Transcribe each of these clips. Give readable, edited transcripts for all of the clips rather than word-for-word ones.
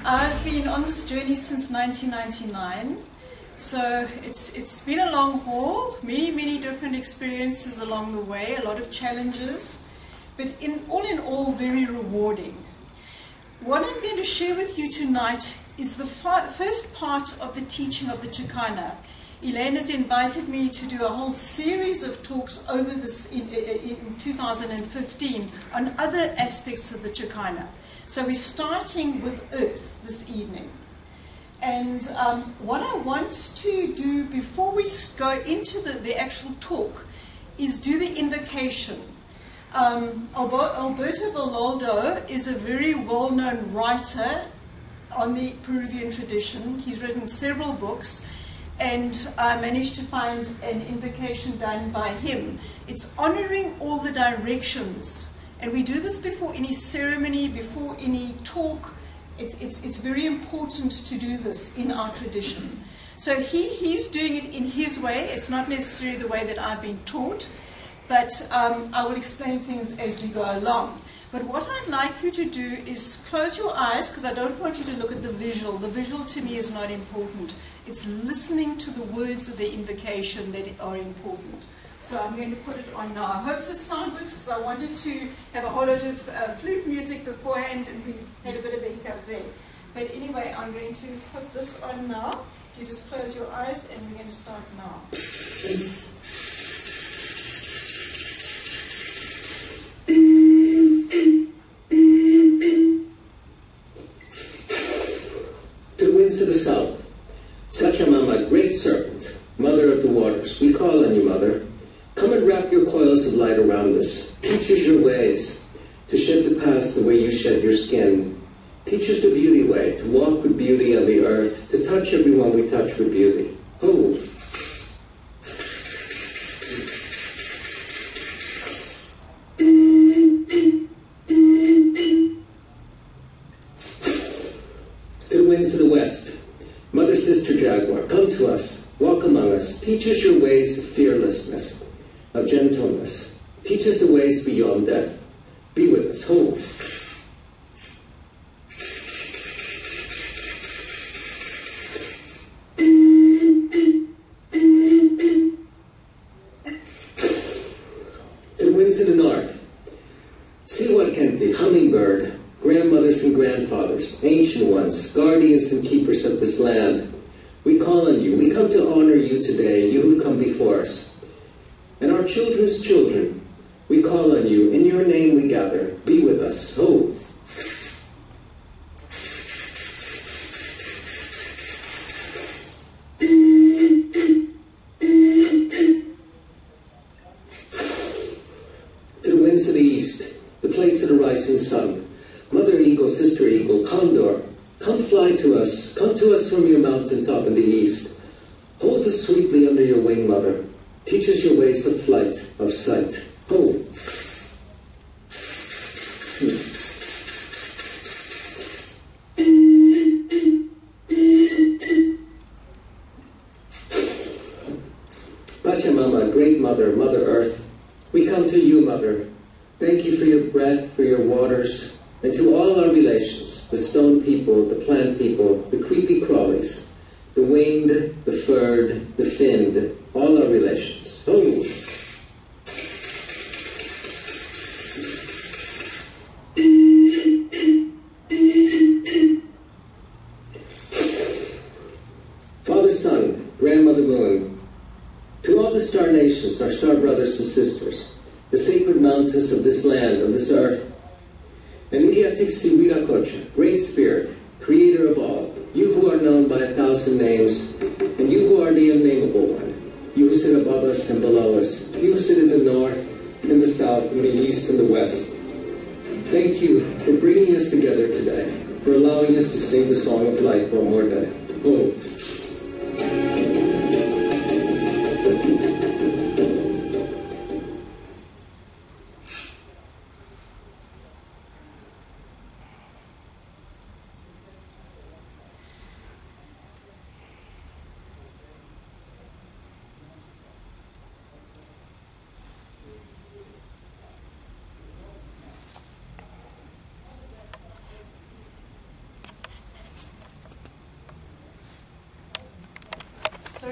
I've been on this journey since 1999, so it's been a long haul, many different experiences along the way, a lot of challenges, but in all, very rewarding. What I'm going to share with you tonight is the first part of the teaching of the Chakana. Elaine has invited me to do a whole series of talks over this in 2015 on other aspects of the Chakana. So we're starting with Earth this evening. And what I want to do before we go into the actual talk is do the invocation. Alberto Villoldo is a very well-known writer on the Peruvian tradition. He's written several books, and I managed to find an invocation done by him. It's honoring all the directions, and we do this before any ceremony, before any talk. It's very important to do this in our tradition. So he's doing it in his way. It's not necessarily the way that I've been taught, but I will explain things as we go along. But what I'd like you to do is close your eyes, because I don't want you to look at the visual. The visual to me is not important. It's listening to the words of the invocation that are important. So I'm going to put it on now. I hope the sound works, because I wanted to have a whole lot of flute music beforehand, and we had a bit of a hiccup there. But anyway, I'm going to put this on now. You just close your eyes, and we're going to start now. To the winds of the south, Pachamama, great serpent, mother of the waters, we call on you, mother. Come and wrap your coils of light around us. Teach us your ways, to shed the past the way you shed your skin. Teach us the beauty way, to walk with beauty on the earth, to touch everyone we touch with beauty. Oh. To the winds of the west, Mother Sister Jaguar, come to us, walk among us, teach us your ways of fearlessness, of gentleness. Teach us the ways beyond death. Be with us. Hold. To the winds of the north, Siwakente, hummingbird, grandmothers and grandfathers, ancient ones, guardians and keepers of this land. We call on you. We come to honor you today, you who come before us. And our children's children, we call on you. In your name we gather. Be with us. Oh. To the winds of the east, the place of the rising sun, Mother Eagle, Sister Eagle, Condor, come fly to us. Come to us from your mountaintop in the east. Hold us sweetly under your wing, Mother. Teach us your ways of flight, of sight. Oh. Pachamama, great Mother, Mother Earth, we come to you, Mother. Thank you for your breath, for your waters, and to all our relations, the stone people, the plant people, the creepy crawlies, the winged, the furred, the finned, all our relations. Oh. Father, Son, Grandmother Moon, to all the star nations, our star brothers and sisters, the sacred mountains of this land, of this earth, and Iliatixi Viracocha, Great Spirit, Creator of all, you who are known by 1,000 names, and you who are the unnameable one, you who sit above us and below us, you who sit in the north, in the south, in the east, and the west. Thank you for bringing us together today, for allowing us to sing the song of life one more day. Oh.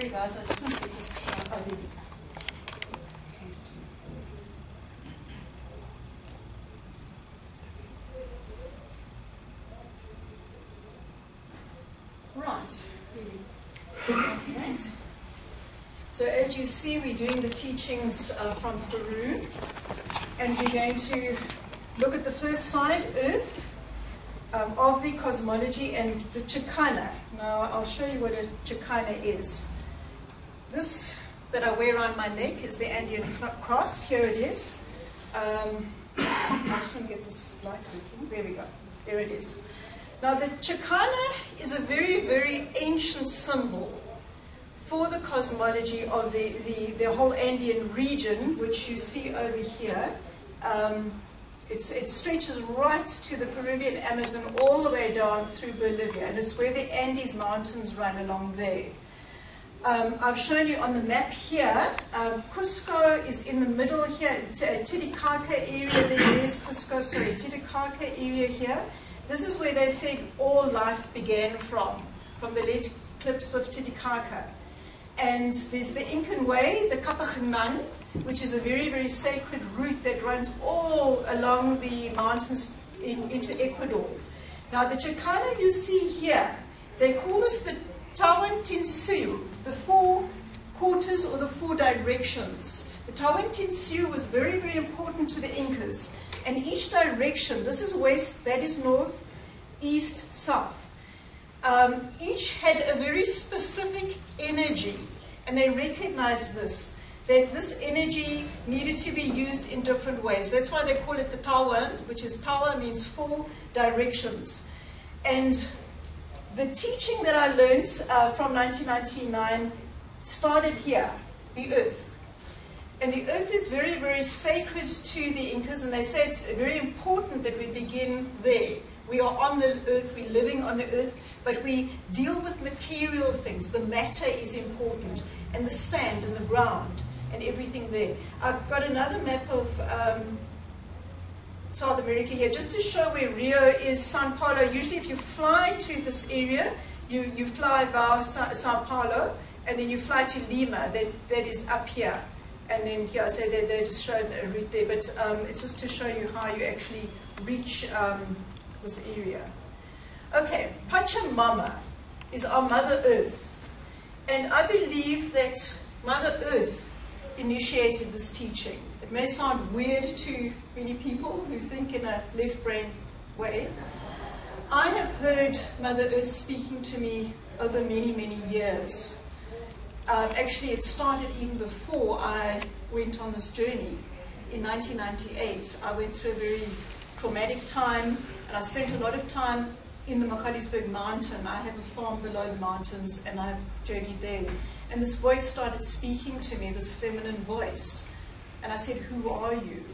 sorry guys, I just want to get this over here. Right. Okay. So as you see, we're doing the teachings from Peru, and we're going to look at the first side, Earth, of the cosmology and the Chakana. Now, I'll show you what a Chakana is. This that I wear around my neck is the Andean cross. Here it is. I just want to get this light working. There we go. There it is. Now, the Chakana is a very, very ancient symbol for the cosmology of the whole Andean region, which you see over here. It stretches right to the Peruvian Amazon, all the way down through Bolivia, and it's where the Andes Mountains run along there. I've shown you on the map here, Cusco is in the middle here, Titicaca area, there is Cusco, sorry, Titicaca area here. This is where they said all life began from the lead cliffs of Titicaca. And there's the Inkan way, the Capachnan, which is a very, very sacred route that runs all along the mountains into Ecuador. Now, the Chakana you see here, they call this the Tawantinsuyo, the four quarters or the four directions. The Tawantinsuyo was very, very important to the Incas. And each direction, this is west, that is north, east, south. Each had a very specific energy, and they recognized this, that this energy needed to be used in different ways. That's why they call it the Tawan, which is Tawa means four directions. And the teaching that I learned from 1999 started here, the earth. And the earth is very, very sacred to the Incas, and they say it's very important that we begin there. We are on the earth, we're living on the earth, but we deal with material things. The matter is important, and the sand and the ground and everything there. I've got another map of South America here, just to show where Rio is, Sao Paulo. Usually if you fly to this area, you fly via Sao Paulo, and then you fly to Lima, that is up here. And then here, so they just showed a route there, but it's just to show you how you actually reach this area. Okay, Pachamama is our Mother Earth. And I believe that Mother Earth initiated this teaching. It may sound weird to many people who think in a left-brain way. I have heard Mother Earth speaking to me over many, many years. Actually, it started even before I went on this journey. In 1998, I went through a very traumatic time, and I spent a lot of time in the Magaliesberg mountain. I have a farm below the mountains, and I journeyed there. And this voice started speaking to me, this feminine voice. And I said, "Who are you?"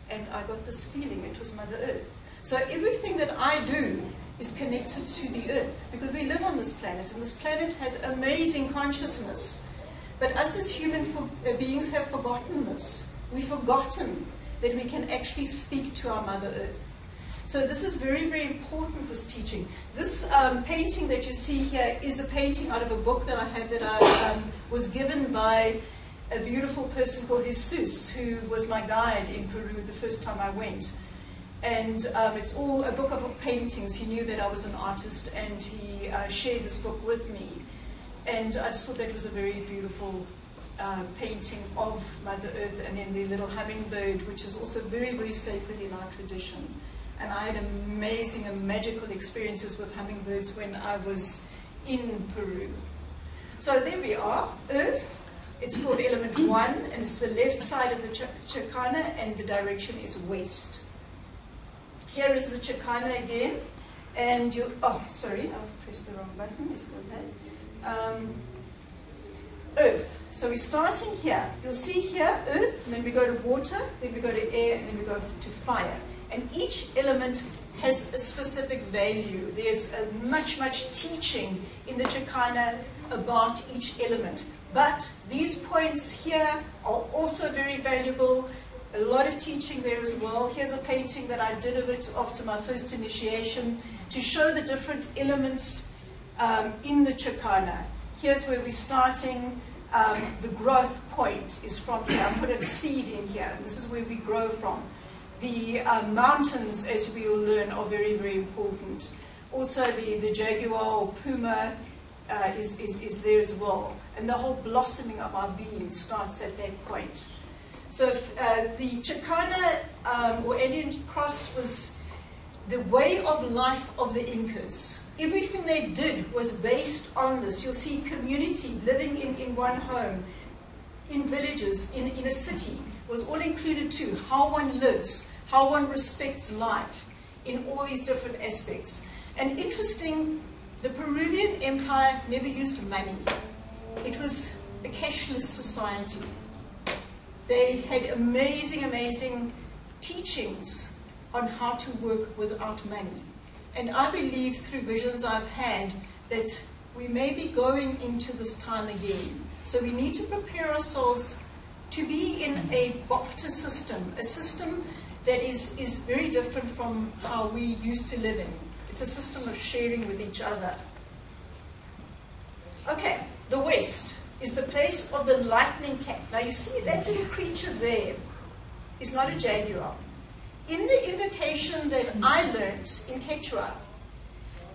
And I got this feeling, it was Mother Earth. So everything that I do is connected to the earth, because we live on this planet, and this planet has amazing consciousness. But us as human beings have forgotten this. We've forgotten that we can actually speak to our Mother Earth. So this is very, very important, this teaching. This painting that you see here is a painting out of a book that I had that I was given by a beautiful person called Jesus, who was my guide in Peru the first time I went. And it's all a book of paintings. He knew that I was an artist, and he shared this book with me. And I just thought that was a very beautiful painting of Mother Earth, and then the little hummingbird, which is also very, very sacred in our tradition. And I had amazing and magical experiences with hummingbirds when I was in Peru. So there we are, Earth. It's called element 1, and it's the left side of the Chakana, and the direction is west. Here is the Chakana again, and you, oh, sorry, I've pressed the wrong button, let's go back. Earth. So we're starting here. You'll see here, earth, and then we go to water, then we go to air, and then we go to fire. And each element has a specific value. There's much, much teaching in the Chakana about each element. But these points here are also very valuable. A lot of teaching there as well. Here's a painting that I did of it after my first initiation to show the different elements in the Chakana. here's where we're starting. The growth point is from here. I put a seed in here, and this is where we grow from. The mountains, as we will learn, are very, very important. Also, the jaguar or puma is there as well. And the whole blossoming of our being starts at that point. So the Chakana or Indian cross was the way of life of the Incas. Everything they did was based on this. You'll see community living in one home, in villages, in a city, was all included too. How one lives, how one respects life in all these different aspects. And interesting, the Peruvian Empire never used money. It was a cashless society. They had amazing, amazing teachings on how to work without money. And I believe through visions I've had that we may be going into this time again. So we need to prepare ourselves to be in a Bhakta system, a system that is very different from how we used to live in. It's a system of sharing with each other. Okay, the West is the place of the lightning cat. Now you see that little creature there is not a jaguar. In the invocation that I learned in Quechua,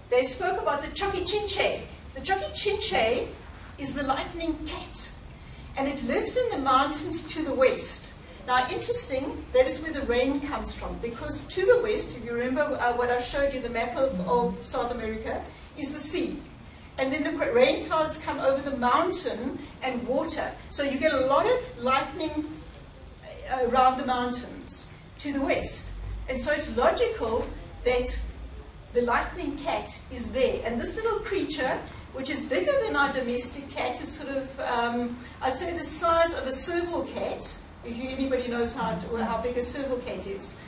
they spoke about the Choquichinche. The Choquichinche is the lightning cat, and it lives in the mountains to the west. Now, interesting, that is where the rain comes from, because to the west, if you remember what I showed you, the map of South America, is the sea. And then the rain clouds come over the mountain and water. So you get a lot of lightning around the mountains to the west. And so it's logical that the lightning cat is there. And this little creature, which is bigger than our domestic cat, it's sort of, I'd say the size of a serval cat, if anybody knows how big a serval cat is.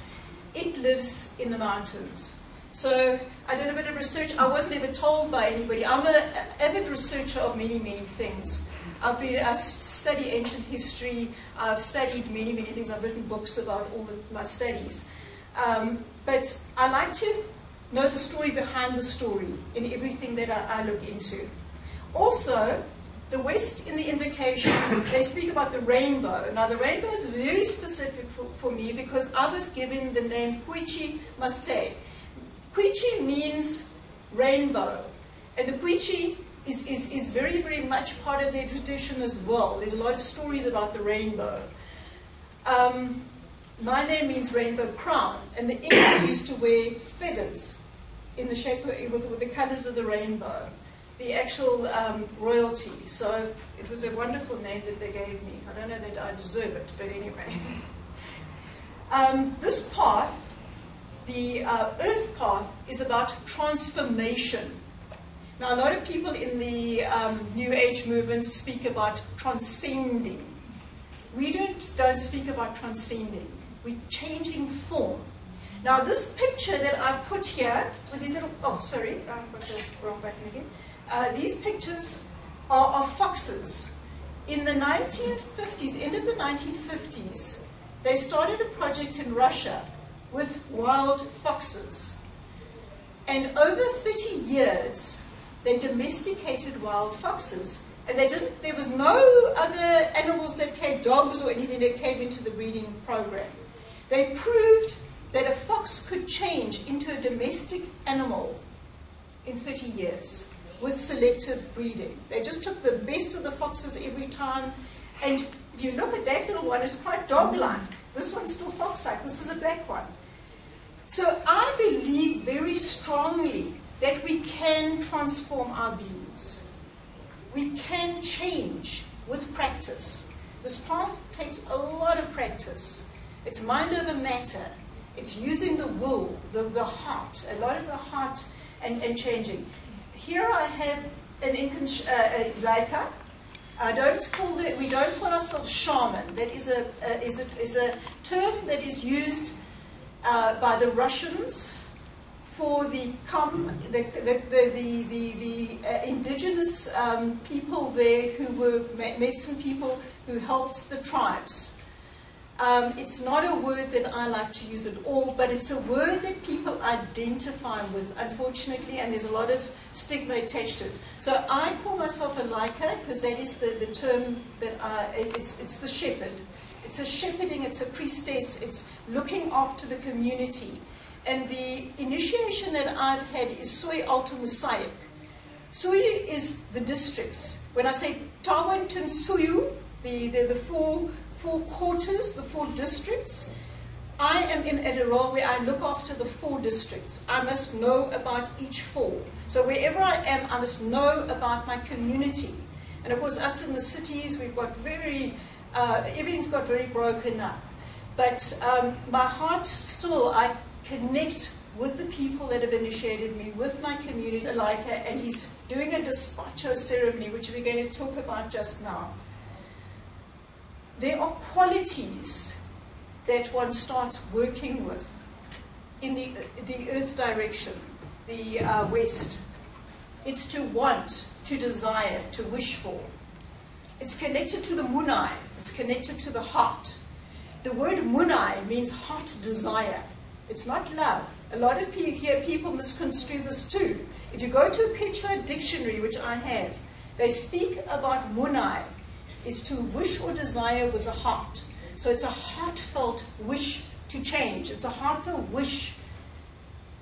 It lives in the mountains. So I did a bit of research. I wasn't ever told by anybody. I'm an avid researcher of many, many things. I study ancient history. I've studied many, many things. I've written books about all my studies. But I like to know the story behind the story in everything that I look into. Also, the West in the invocation, they speak about the rainbow. Now, the rainbow is very specific for me because I was given the name Quichi Maste. Quichi means rainbow. And the Quichi is very, very much part of their tradition as well. There's a lot of stories about the rainbow. My name means rainbow crown. And the Incans used to wear feathers in the shape of, with the colors of the rainbow. The actual royalty. So it was a wonderful name that they gave me. I don't know that I deserve it, but anyway. This path, the earth path, is about transformation. Now, a lot of people in the New Age movement speak about transcending. We don't speak about transcending. We're changing form. Now, this picture that I've put here with these little, oh, sorry, I've got the wrong button again. These pictures are of foxes. In the 1950s, end of the 1950s, they started a project in Russia with wild foxes. And over 30 years, they domesticated wild foxes. And there was no other animals that came, dogs or anything that came into the breeding program. They proved that a fox could change into a domestic animal in 30 years with selective breeding. They just took the best of the foxes every time. And if you look at that little one, it's quite dog-like. This one's still fox-like. This is a black one. So I believe very strongly that we can transform our beings. We can change with practice. This path takes a lot of practice. It's mind over matter. It's using the will, the heart, a lot of the heart and changing. Here I have an Inkan Layka. We don't call ourselves shaman. That is a term that is used by the Russians for the indigenous people there who were medicine people who helped the tribes. It's not a word that I like to use at all, but it's a word that people identify with, unfortunately, and there's a lot of stigma attached to it. So I call myself a Layka because that is the term that it's the shepherd. It's a shepherding, it's a priestess, it's looking after the community. And the initiation that I've had is Suyo Alto Mesoyoq. Suyo is the districts. When I say Tawantin Suyo, the four quarters, the 4 districts, I am in a role where I look after the 4 districts. I must know about each 4. So wherever I am, I must know about my community. And of course, us in the cities, we've got everything's got very broken up. But my heart still, I connect with the people that have initiated me, with my community, Layka, and he's doing a despacho ceremony, which we're going to talk about just now. There are qualities that one starts working with in the earth direction, the west. It's to want, to desire, to wish for. It's connected to the munai. It's connected to the heart. The word munai means heart desire. It's not love. A lot of people misconstrue this too. If you go to a Petra dictionary, which I have, they speak about munai is to wish or desire with the heart. So it's a heartfelt wish to change. It's a heartfelt wish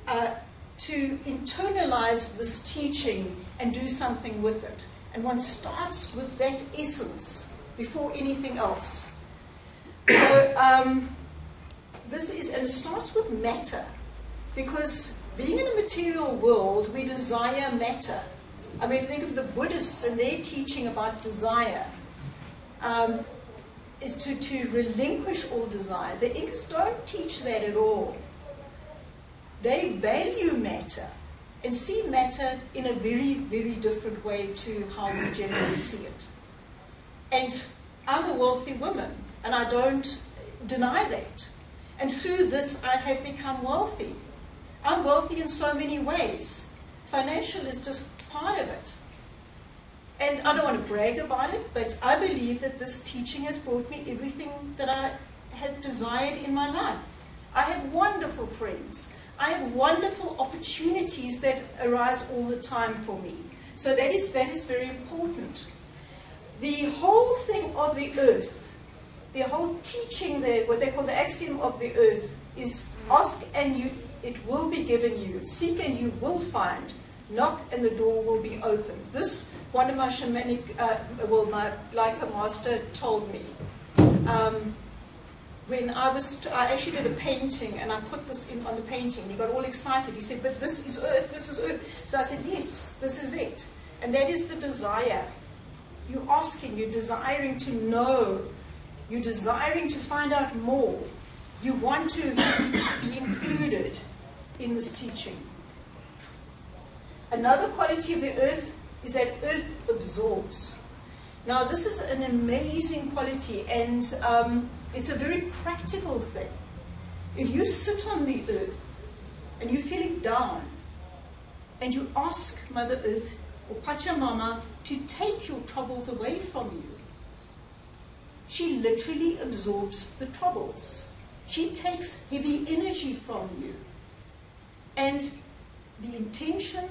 to internalize this teaching and do something with it. And one starts with that essence before anything else. So and it starts with matter, because being in a material world, we desire matter. I mean, if you think of the Buddhists and their teaching about desire, is to relinquish all desire. The Inkas don't teach that at all. They value matter and see matter in a very, very different way to how we generally see it. And I'm a wealthy woman, and I don't deny that. And through this, I have become wealthy. I'm wealthy in so many ways. Financial is just part of it. And I don't want to brag about it, but I believe that this teaching has brought me everything that I have desired in my life. I have wonderful friends. I have wonderful opportunities that arise all the time for me. So that is very important. The whole thing of the earth, the whole teaching, what they call the axiom of the earth, is ask and it will be given you. Seek and you will find. Knock and the door will be opened. This, one of my shamanic, my Layka master told me. When I actually did a painting and I put this in on the painting. He got all excited. He said, but this is earth, this is earth. So I said, yes, this is it. And that is the desire. You're asking, you're desiring to know. You're desiring to find out more. You want to be included in this teaching. Another quality of the earth is that earth absorbs. Now, this is an amazing quality, and it's a very practical thing. If you sit on the earth and you're feeling down, and you ask Mother Earth or Pachamama to take your troubles away from you, she literally absorbs the troubles. She takes heavy energy from you. And the intention,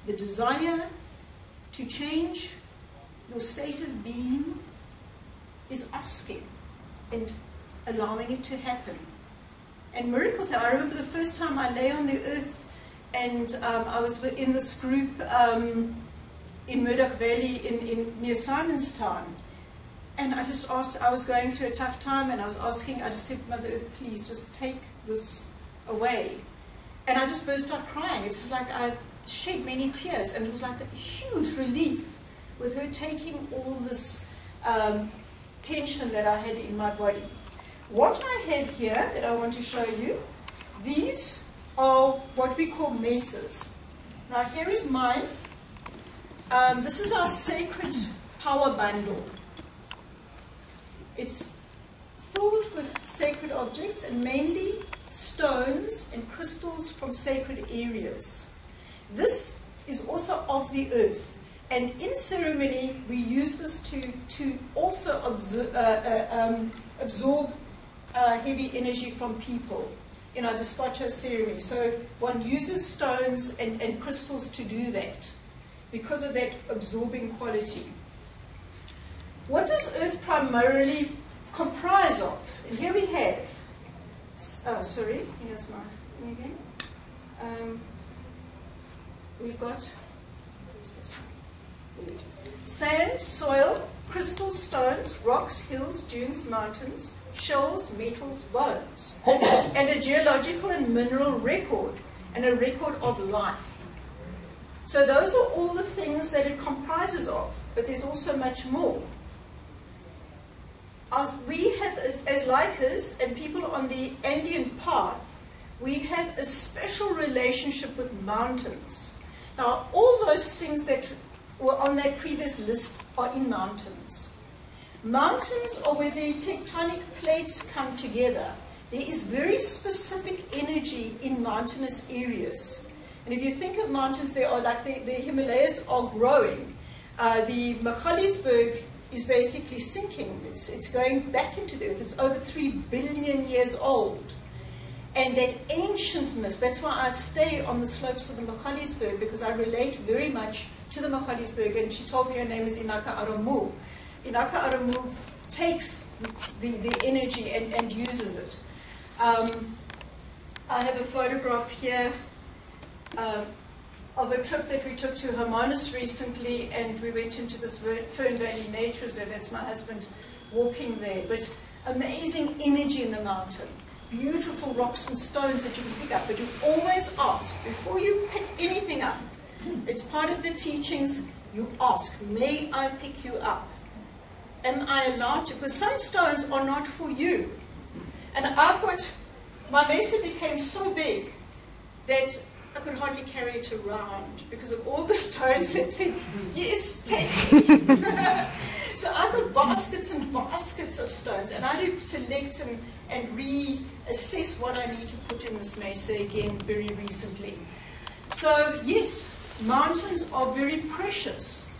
the desire to change your state of being is asking and allowing it to happen. And miracles happen. I remember the first time I lay on the earth, and I was in this group in Murdoch Valley near Simonstown. And I just asked, I was going through a tough time, and I just said, Mother Earth, please just take this away. And I just burst out crying. It's just like I shed many tears, and it was like a huge relief with her taking all this tension that I had in my body. What I have here that I want to show you, these are what we call mesas. Now here is mine. This is our sacred power bundle. It's filled with sacred objects, and mainly stones and crystals from sacred areas. This is also of the earth, and in ceremony we use this to also absorb heavy energy from people in our despacho ceremony. So one uses stones and crystals to do that because of that absorbing quality. What does earth primarily comprise of? And here we have, sorry, here's my thing again. We've got, where's this? There it is. Sand, soil, crystals, stones, rocks, hills, dunes, mountains, shells, metals, bones, and a geological and mineral record, and a record of life. So those are all the things that it comprises of, but there's also much more. We have, as Laykas and people on the Andean path, we have a special relationship with mountains. Now, all those things that were on that previous list are in mountains. Mountains are where the tectonic plates come together. There is very specific energy in mountainous areas. And if you think of mountains, they are like the Himalayas are growing. The Magaliesberg is basically sinking. It's going back into the earth. It's over 3 billion years old. And that ancientness, that's why I stay on the slopes of the Magaliesberg, because I relate very much to the Magaliesberg. And she told me her name is Inaka Aramu. Inaka Aramu takes the energy and uses it. I have a photograph here of a trip that we took to Hermanus recently, and we went into this Fern Valley Nature Reserve. That's my husband walking there. But amazing energy in the mountain. Beautiful rocks and stones that you can pick up. But you always ask, before you pick anything up, it's part of the teachings, you ask, may I pick you up? Am I allowed to? Because some stones are not for you. And I've got, my mesa became so big that I could hardly carry it around because of all the stones that said, yes, take it. So I've got baskets and baskets of stones, and I do select and reassess what I need to put in this mesa again very recently. So yes, mountains are very precious.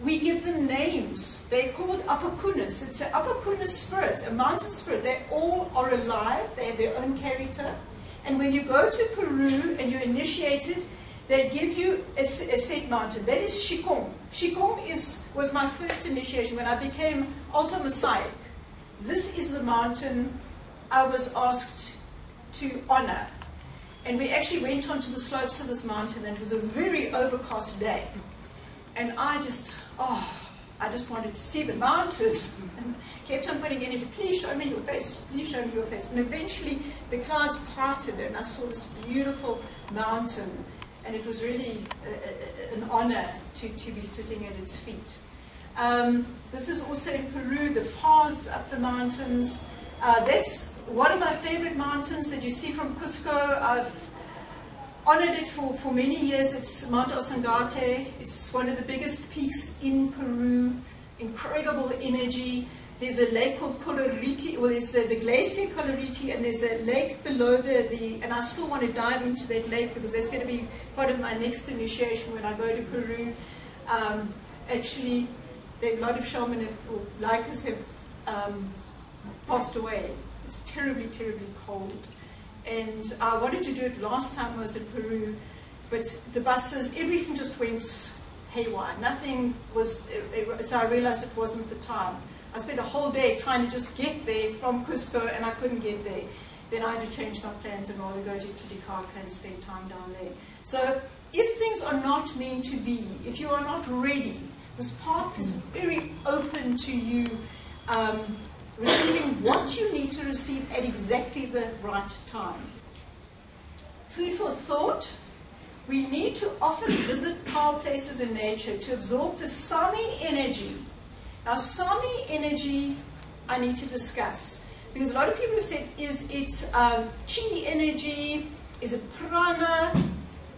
We give them names. They're called apakunas. It's an apakuna spirit, a mountain spirit. They all are alive. They have their own character. And when you go to Peru and you're initiated, they give you a set mountain. That is Shikong. Shikong was my first initiation when I became Alto Mesoyoq. This is the mountain I was asked to honor. And we actually went onto the slopes of this mountain, and it was a very overcast day. And I just wanted to see the mountain. And kept on putting in it, please show me your face, please show me your face. And eventually the clouds parted and I saw this beautiful mountain. And it was really an honor to be sitting at its feet. This is also in Peru, the paths up the mountains. That's one of my favorite mountains that you see from Cusco. I've honored it for many years. It's Mount Osangate. It's one of the biggest peaks in Peru. Incredible energy. There's a lake called Coloriti, well, there's the glacier Coloriti, and there's a lake below and I still want to dive into that lake because that's going to be part of my next initiation when I go to Peru. Actually, a lot of shaman or Laykas have passed away. It's terribly, terribly cold. And I wanted to do it last time I was in Peru, but the buses, everything just went haywire. Nothing was, so I realized it wasn't the time. I spent a whole day trying to just get there from Cusco, and I couldn't get there. Then I had to change my plans and rather go to Titicaca and spend time down there. So if things are not meant to be, if you are not ready, this path is very open to you receiving what you need to receive at exactly the right time. Food for thought. We need to often visit power places in nature to absorb the Sami energy. Now, Sami energy, I need to discuss. Because a lot of people have said, is it chi energy? Is it prana?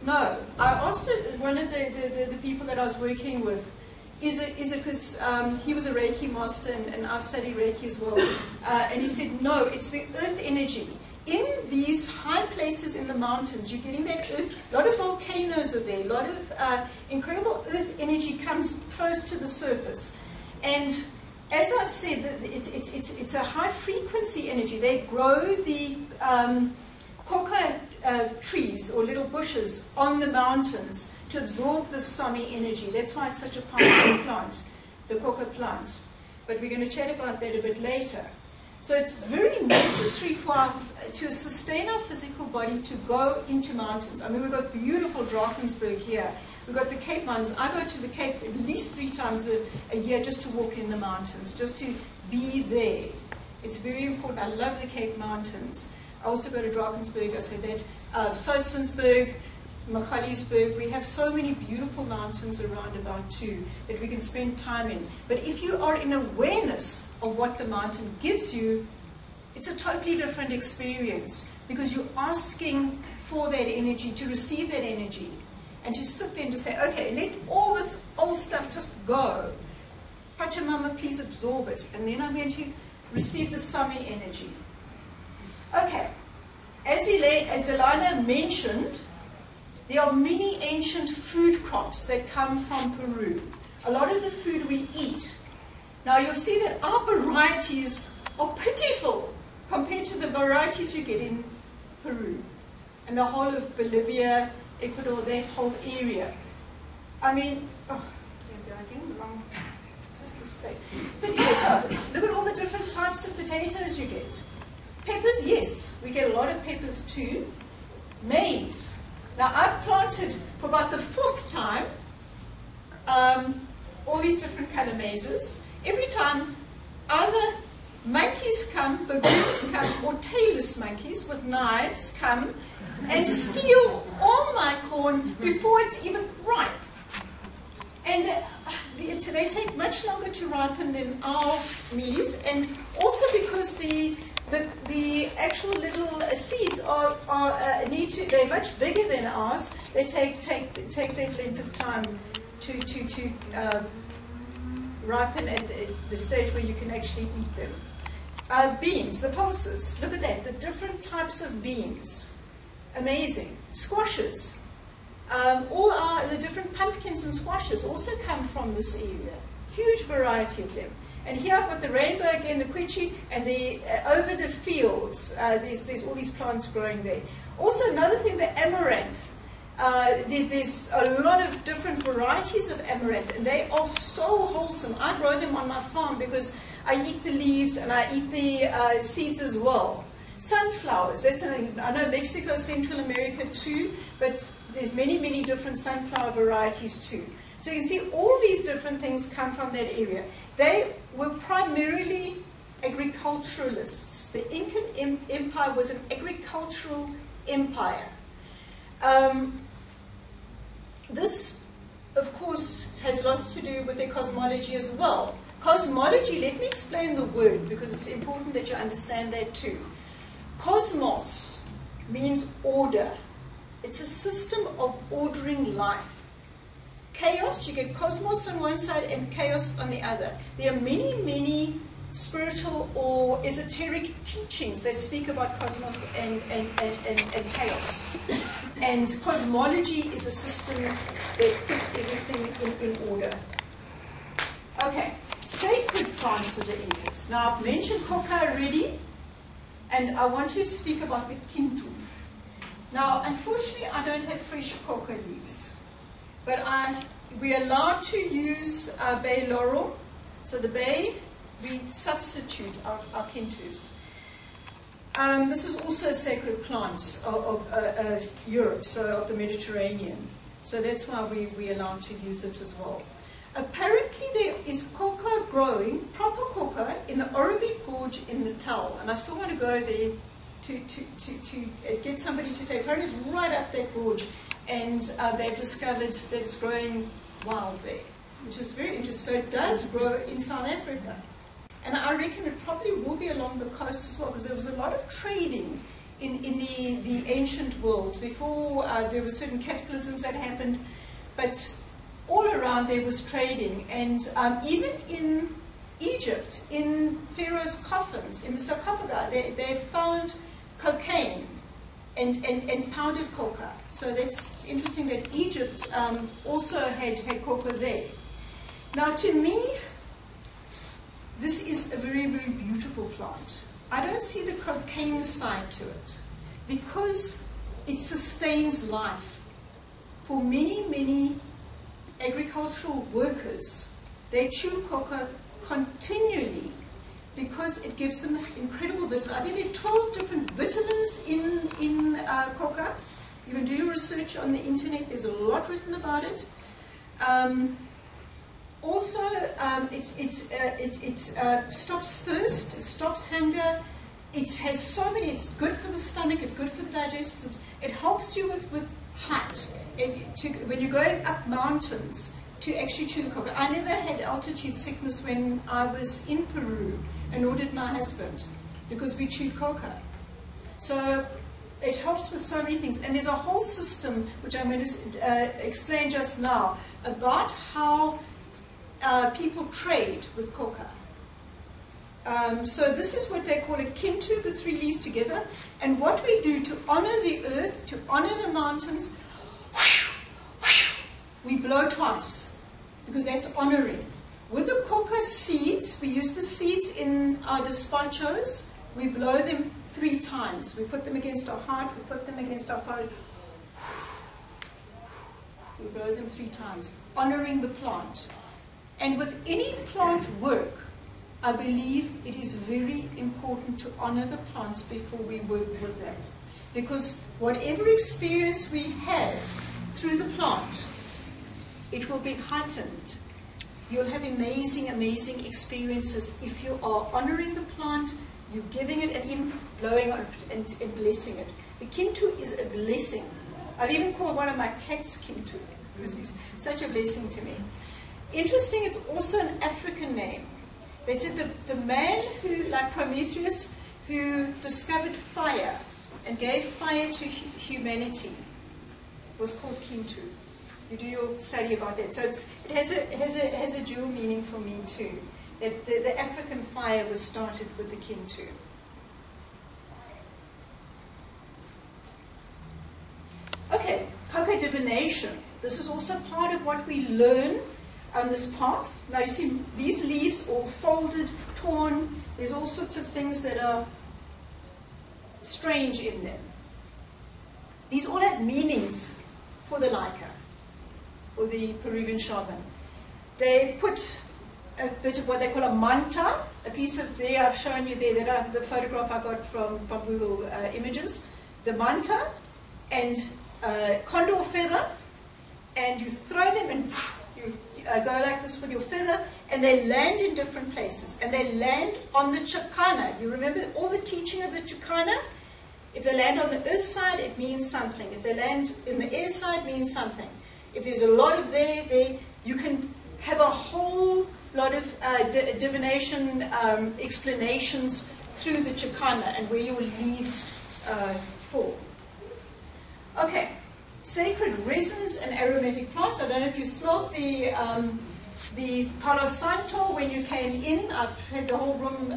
No. I asked one of the people that I was working with, is it because he was a Reiki master and I've studied Reiki as well. And he said, no, it's the earth energy. In these high places in the mountains, you're getting that earth, a lot of volcanoes are there, a lot of incredible earth energy comes close to the surface. And as I've said, it's a high frequency energy. They grow the Coca trees or little bushes on the mountains to absorb the sunny energy. That's why it's such a powerful plant, the Coca plant. But we're going to chat about that a bit later. So it's very necessary for to sustain our physical body to go into mountains. I mean, we've got beautiful Drakensberg here. We've got the Cape Mountains. I go to the Cape at least 3 times a year just to walk in the mountains, just to be there. It's very important. I love the Cape Mountains. I also go to Drakensberg, I said that, Southansburg, Magaliesberg. We have so many beautiful mountains around about too that we can spend time in. But if you are in awareness of what the mountain gives you, it's a totally different experience because you're asking for that energy, to receive that energy, and to sit there and to say, okay, let all this old stuff just go. Pachamama, please absorb it. And then I'm going to receive the summer energy. Okay, as Elena mentioned, there are many ancient food crops that come from Peru. A lot of the food we eat. Now you'll see that our varieties are pitiful compared to the varieties you get in Peru and the whole of Bolivia, Ecuador, that whole area. I mean, potatoes. Look at all the different types of potatoes you get. Peppers, yes, we get a lot of peppers too. Maize. Now I've planted for about the 4th time all these different color mazes. Every time either monkeys come, baboons come, or tailless monkeys with knives come and steal all my corn before it's even ripe. And they take much longer to ripen than our mealies, and also because the actual little seeds they're much bigger than ours. They take that length of time to ripen at the stage where you can actually eat them. Beans, the pulses. Look at that, the different types of beans. Amazing. Squashes. All the different pumpkins and squashes also come from this area. Huge variety of them. And here I've got the rainbow again, the quiche, and over the fields, there's all these plants growing there. Also, another thing, the amaranth. There's a lot of different varieties of amaranth, and they are so wholesome. I grow them on my farm because I eat the leaves and I eat the seeds as well. Sunflowers, I know Mexico, Central America too, but there's many, many different sunflower varieties too. So you can see all these different things come from that area. They were primarily agriculturalists. The Incan Empire was an agricultural empire. This, of course, has lots to do with their cosmology as well. Cosmology, let me explain the word because it's important that you understand that too. Cosmos means order. It's a system of ordering life. Chaos, you get cosmos on one side and chaos on the other. There are many, many spiritual or esoteric teachings that speak about cosmos and chaos. And cosmology is a system that puts everything in order. Okay, sacred plants of the Incas. Now, I've mentioned Coca already, and I want to speak about the Kintu. Now, unfortunately, I don't have fresh Coca leaves, but we're allowed to use bay laurel. So the bay, we substitute our Kintus. This is also a sacred plant of Europe, so of the Mediterranean. So that's why we're allowed to use it as well. Apparently there is coca growing, proper coca, in the Orobik Gorge in Natal. And I still want to go there to get somebody to take. Apparently it's right up that gorge. And they've discovered that it's growing wild there, which is very interesting. So it does grow in South Africa. And I reckon it probably will be along the coast as well, because there was a lot of trading in the ancient world. Before there were certain cataclysms that happened, but all around there was trading. And even in Egypt, in Pharaoh's coffins, in the sarcophagi, they found cocaine and pounded coca. So that's interesting that Egypt also had coca there. Now to me, this is a very, very beautiful plant. I don't see the cocaine side to it because it sustains life. For many, many agricultural workers, they chew coca continually because it gives them incredible vitamins. I think there are 12 different vitamins in coca. You can do your research on the internet. There's a lot written about it. Also, it stops thirst, it stops hunger, it has so many, it's good for the stomach, it's good for the digestive system. It helps you with height. When you're going up mountains, to actually chew the coca. I never had altitude sickness when I was in Peru, and nor did my husband, because we chewed coca. So it helps with so many things. And there's a whole system, which I'm going to explain just now, about how people trade with coca. So this is what they call a kintu, the 3 leaves together. And what we do to honor the earth, to honor the mountains, we blow twice, because that's honoring. With the coca seeds, we use the seeds in our dispachos, we blow them 3 times. We put them against our heart, we put them against our forehead. We blow them 3 times, honoring the plant. And with any plant work, I believe it is very important to honor the plants before we work with them. Because whatever experience we have through the plant, it will be heightened. You'll have amazing, amazing experiences if you are honoring the plant, you're giving it, and even blowing on it and blessing it. The kintu is a blessing. I've even called one of my cats kintu, because he's such a blessing to me. Interesting, it's also an African name. They said that the man who, like Prometheus, who discovered fire and gave fire to humanity was called kintu. You do your study about that. So it has a dual meaning for me too. That the African fire was started with the kintu. Okay, coca divination. This is also part of what we learn on this path. Now you see these leaves all folded, torn. There's all sorts of things that are strange in them. These all have meanings for the Layka, or the Peruvian shaman. They put a bit of what they call a manta, a piece of, there I've shown you there, the photograph I got from Google Images, the manta and condor feather, and you throw them and you go like this with your feather, and they land in different places, and they land on the Chakana. You remember all the teaching of the Chakana? If they land on the earth side, it means something. If they land in the air side, it means something. If there's a lot of there, you can have a whole lot of divination explanations through the Chakana and where your leaves fall. Okay, sacred resins and aromatic plants. I don't know if you smelled the Palo Santo when you came in. I had the whole room.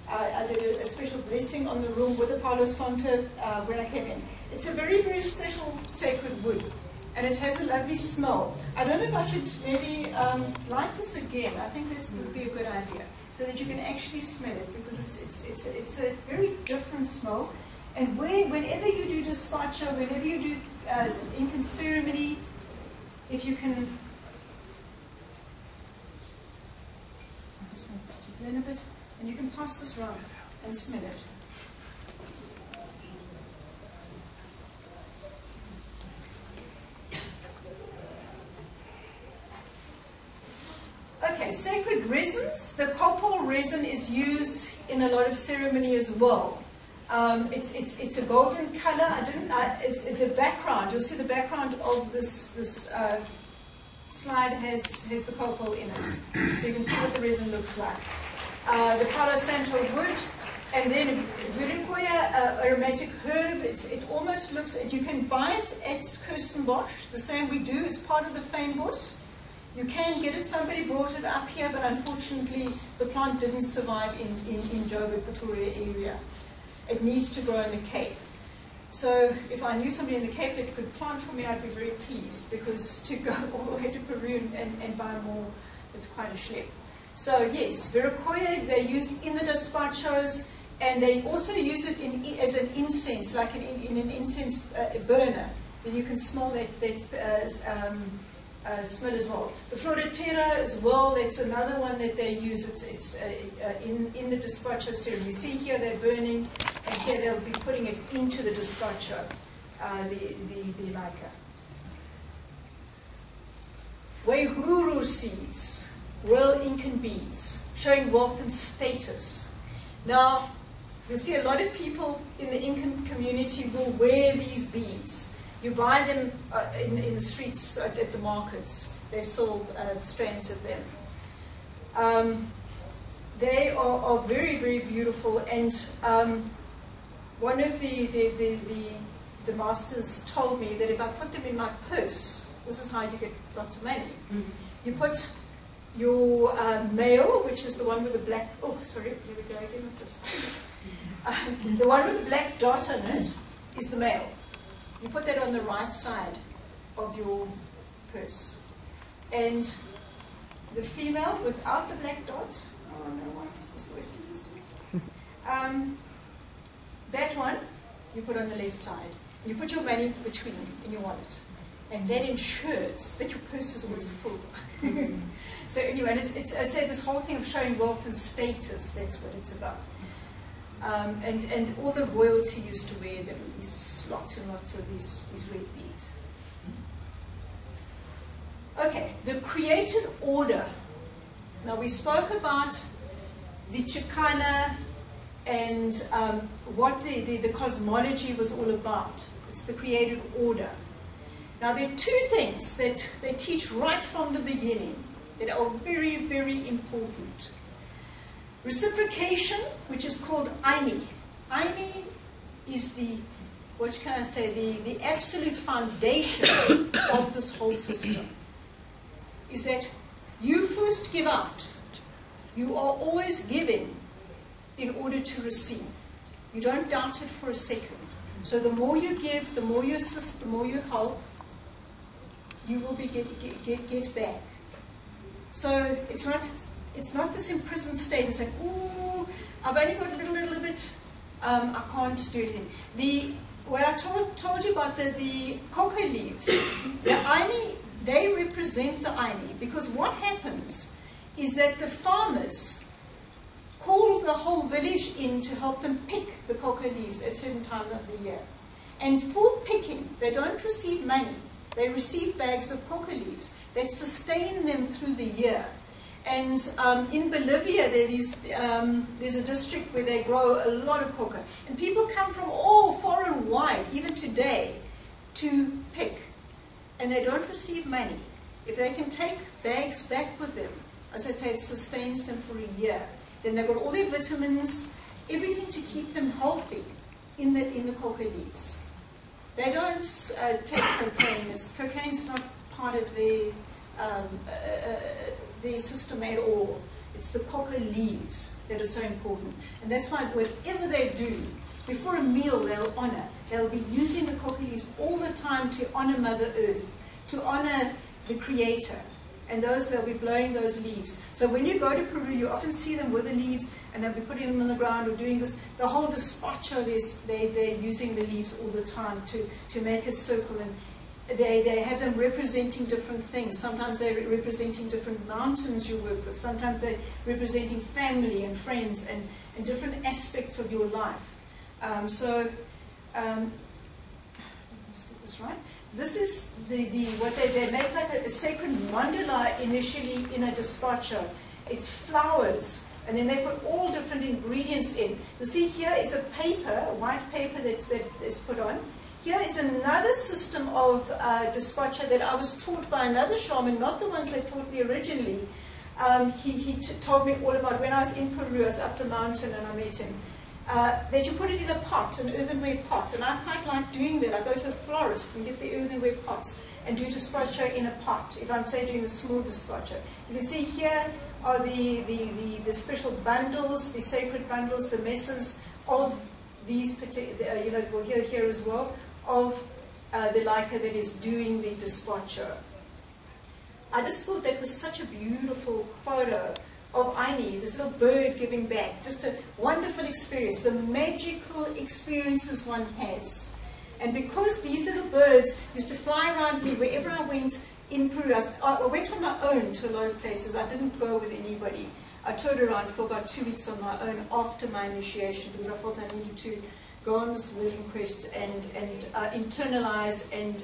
I did a special blessing on the room with the Palo Santo when I came in. It's a very, very special sacred wood. And it has a lovely smell. I don't know if I should maybe light this again. I think that would be a good idea, so that you can actually smell it, because it's a very different smell. And whenever you do despacho, whenever you do Inkan ceremony, if you can, I just want this to burn a bit, and you can pass this around and smell it. Okay, sacred resins. The copal resin is used in a lot of ceremony as well. It's a golden color. It's the background. You'll see the background of this slide has the copal in it, so you can see what the resin looks like. The Palo Santo wood, and then Viricoya, aromatic herb. It almost looks. You can buy it at Kirstenbosch, the same we do. It's part of the fynbos. You can get it. Somebody brought it up here, but unfortunately the plant didn't survive in Joburg, Pretoria area. It needs to grow in the Cape. So if I knew somebody in the Cape that could plant for me, I'd be very pleased, because to go all the way to Peru and buy more, it's quite a schlep. So yes, Viracoya they use in the despachos, and they also use it as an incense, like in an incense burner. Then you can smell that smell as well. The Floretera as well, that's another one that they use. It's in the despacho ceremony. You see here they're burning, and here they'll be putting it into the despacho, the Layka. Wairuru seeds, royal Inkan beads, showing wealth and status. Now, you'll see a lot of people in the Inkan community will wear these beads. You buy them in the streets at the markets. They sell strands of them. They are very, very beautiful. And one of the masters told me that if I put them in my purse, this is how you get lots of money. You put your male, which is the one with the black, oh, sorry, here we go again with this. The one with the black dot on it is the male. You put that on the right side of your purse. And the female without the black dot, oh no, what is this always do this to me? That one, you put on the left side. You put your money between in your wallet. And that ensures that your purse is always full. So anyway, it's I say this whole thing of showing wealth and status, that's what it's about. And all the royalty used to wear them, these lots and lots of these red beads. Okay, the created order. Now we spoke about the Chakana and what the cosmology was all about. It's the created order. Now there are two things that they teach right from the beginning that are very, very important. Reciprocation, which is called Aini. Aini is the, what can I say, the absolute foundation of this whole system. Is that you first give out. You are always giving in order to receive. You don't doubt it for a second. So the more you give, the more you assist, the more you help, you will be get back. So it's not this imprisoned state and saying, "Ooh, I've only got a little bit, I can't do anything." What I told you about the coca leaves, the Aini, they represent the Aini, because what happens is that the farmers call the whole village in to help them pick the coca leaves at certain times of the year. And for picking, they don't receive money. They receive bags of coca leaves that sustain them through the year. And in Bolivia, there's a district where they grow a lot of coca. And people come from all far and wide, even today, to pick. And they don't receive money. If they can take bags back with them, as I say, it sustains them for a year. Then they've got all their vitamins, everything to keep them healthy in the coca leaves. They don't take cocaine. Cocaine's not part of their system at all. It's the coca leaves that are so important. And that's why whatever they do, before a meal they'll honor. They'll be using the coca leaves all the time to honor Mother Earth, to honor the Creator. And they'll be blowing those leaves. So when you go to Peru, you often see them with the leaves, and they'll be putting them on the ground or doing this. The whole despacho, they're using the leaves all the time to make a circle. And they have them representing different things. Sometimes they're representing different mountains you work with. Sometimes they're representing family and friends and different aspects of your life. Let's get this right. This is what they make like a sacred mandala initially in a despacho. It's flowers, and then they put all different ingredients in. You see here is a paper, a white paper that is put on. Here is another system of despacho that I was taught by another shaman, not the ones that taught me originally. He told me all about when I was in Peru. I was up the mountain and I met him. That you put it in a pot, an earthenware pot, and I quite like doing that. I go to a florist and get the earthenware pots and do despacho in a pot, if I'm, say, doing a small despacho. You can see here are the special bundles, the sacred bundles, the messes of these particular, we'll hear here as well, of the Layka that is doing the despacho. I just thought that was such a beautiful photo of Aini, this little bird giving back. Just a wonderful experience, the magical experiences one has. And because these little birds used to fly around me wherever I went in Peru, I went on my own to a lot of places. I didn't go with anybody. I toured around for about 2 weeks on my own after my initiation because I felt I needed to go on this vision quest and internalize and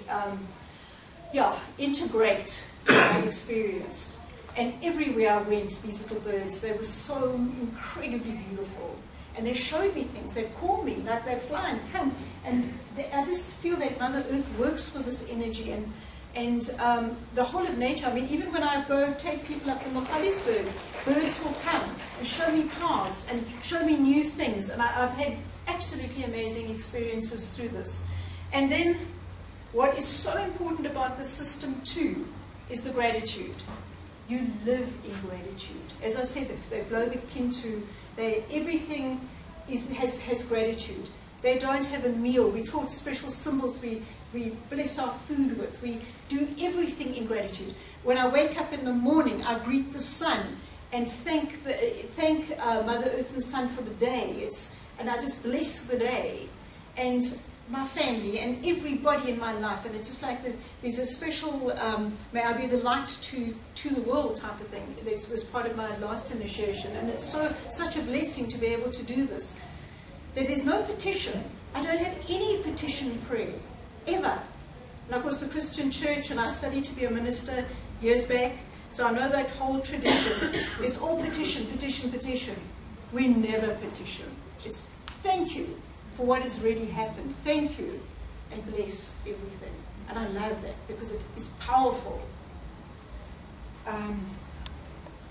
integrate what I experienced. And everywhere I went, these little birds, they were so incredibly beautiful. And they showed me things. They'd call me, like they'd fly and come. And I just feel that Mother Earth works with this energy. And the whole of nature, I mean, even when I go take people up in Johannesburg, birds will come and show me paths and show me new things. And I've had absolutely amazing experiences through this. And then what is so important about the system too is the gratitude. You live in gratitude. As I said, they blow the kintu, everything has gratitude. They don't have a meal. We taught special symbols we bless our food with. We do everything in gratitude. When I wake up in the morning, I greet the sun and thank Mother Earth and Sun for the day. And I just bless the day. And my family and everybody in my life, and it's just like there's a special may I be the light to the world type of thing. This was part of my last initiation, and it's such a blessing to be able to do this. That there's no petition. I don't have any petition prayer ever. And of course the Christian church, and I studied to be a minister years back, so I know that whole tradition. It's all petition, petition, petition. We never petition. It's thank you for what has really happened. Thank you, and bless everything. And I love that because it is powerful.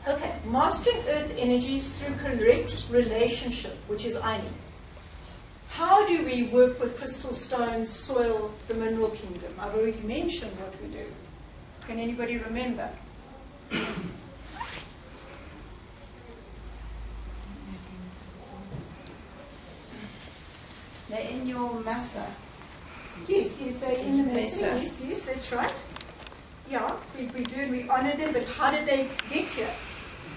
Okay, mastering earth energies through correct relationship, which is Aini. How do we work with crystal stones, soil, the mineral kingdom? I've already mentioned what we do. Can anybody remember? They're in your masa. Yes, they're in the mesa. Yes, that's right. Yeah, we do and we honor them, but how did they get here?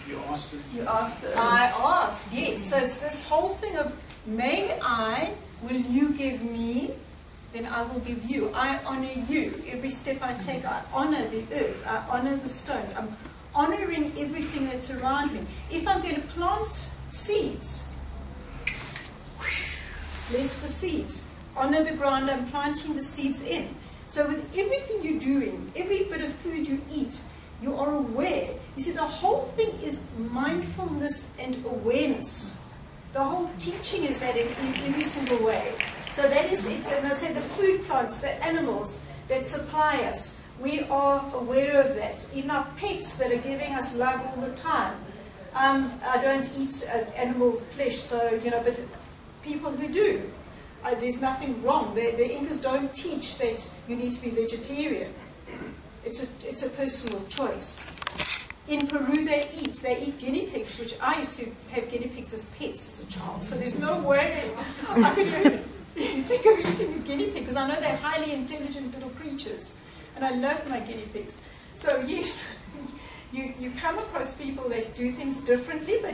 You asked them. You asked them. I asked, yes. So it's this whole thing of, will you give me, then I will give you. I honor you. Every step I take, I honor the earth. I honor the stones. I'm honoring everything that's around me. If I'm going to plant seeds, bless the seeds. Honor the ground I'm planting the seeds in. So with everything you're doing, every bit of food you eat, you are aware. You see, the whole thing is mindfulness and awareness. The whole teaching is that in every single way. So that is it. And I said the food plants, the animals that supply us, we are aware of that. Even our pets that are giving us love all the time. I don't eat animal flesh, so, but people who do, there's nothing wrong. The Incas don't teach that you need to be vegetarian. It's a personal choice. In Peru, they eat guinea pigs, which I used to have guinea pigs as pets as a child. So there's no way I could even think of eating a guinea pig, because I know they're highly intelligent little creatures. And I love my guinea pigs. So yes, you come across people that do things differently, but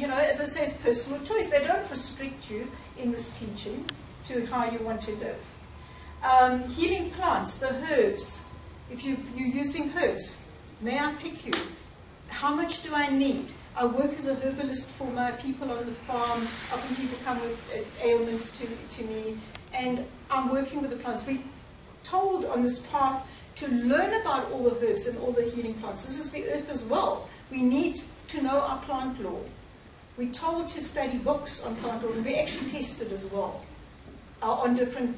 as I say, it's personal choice. They don't restrict you in this teaching to how you want to live. Healing plants, the herbs. If you're using herbs, may I pick you? How much do I need? I work as a herbalist for my people on the farm. Often people come with ailments to me, and I'm working with the plants. We're told on this path to learn about all the herbs and all the healing plants. This is the earth as well. We need to know our plant law. We're told to study books on plant law, and we actually tested as well on different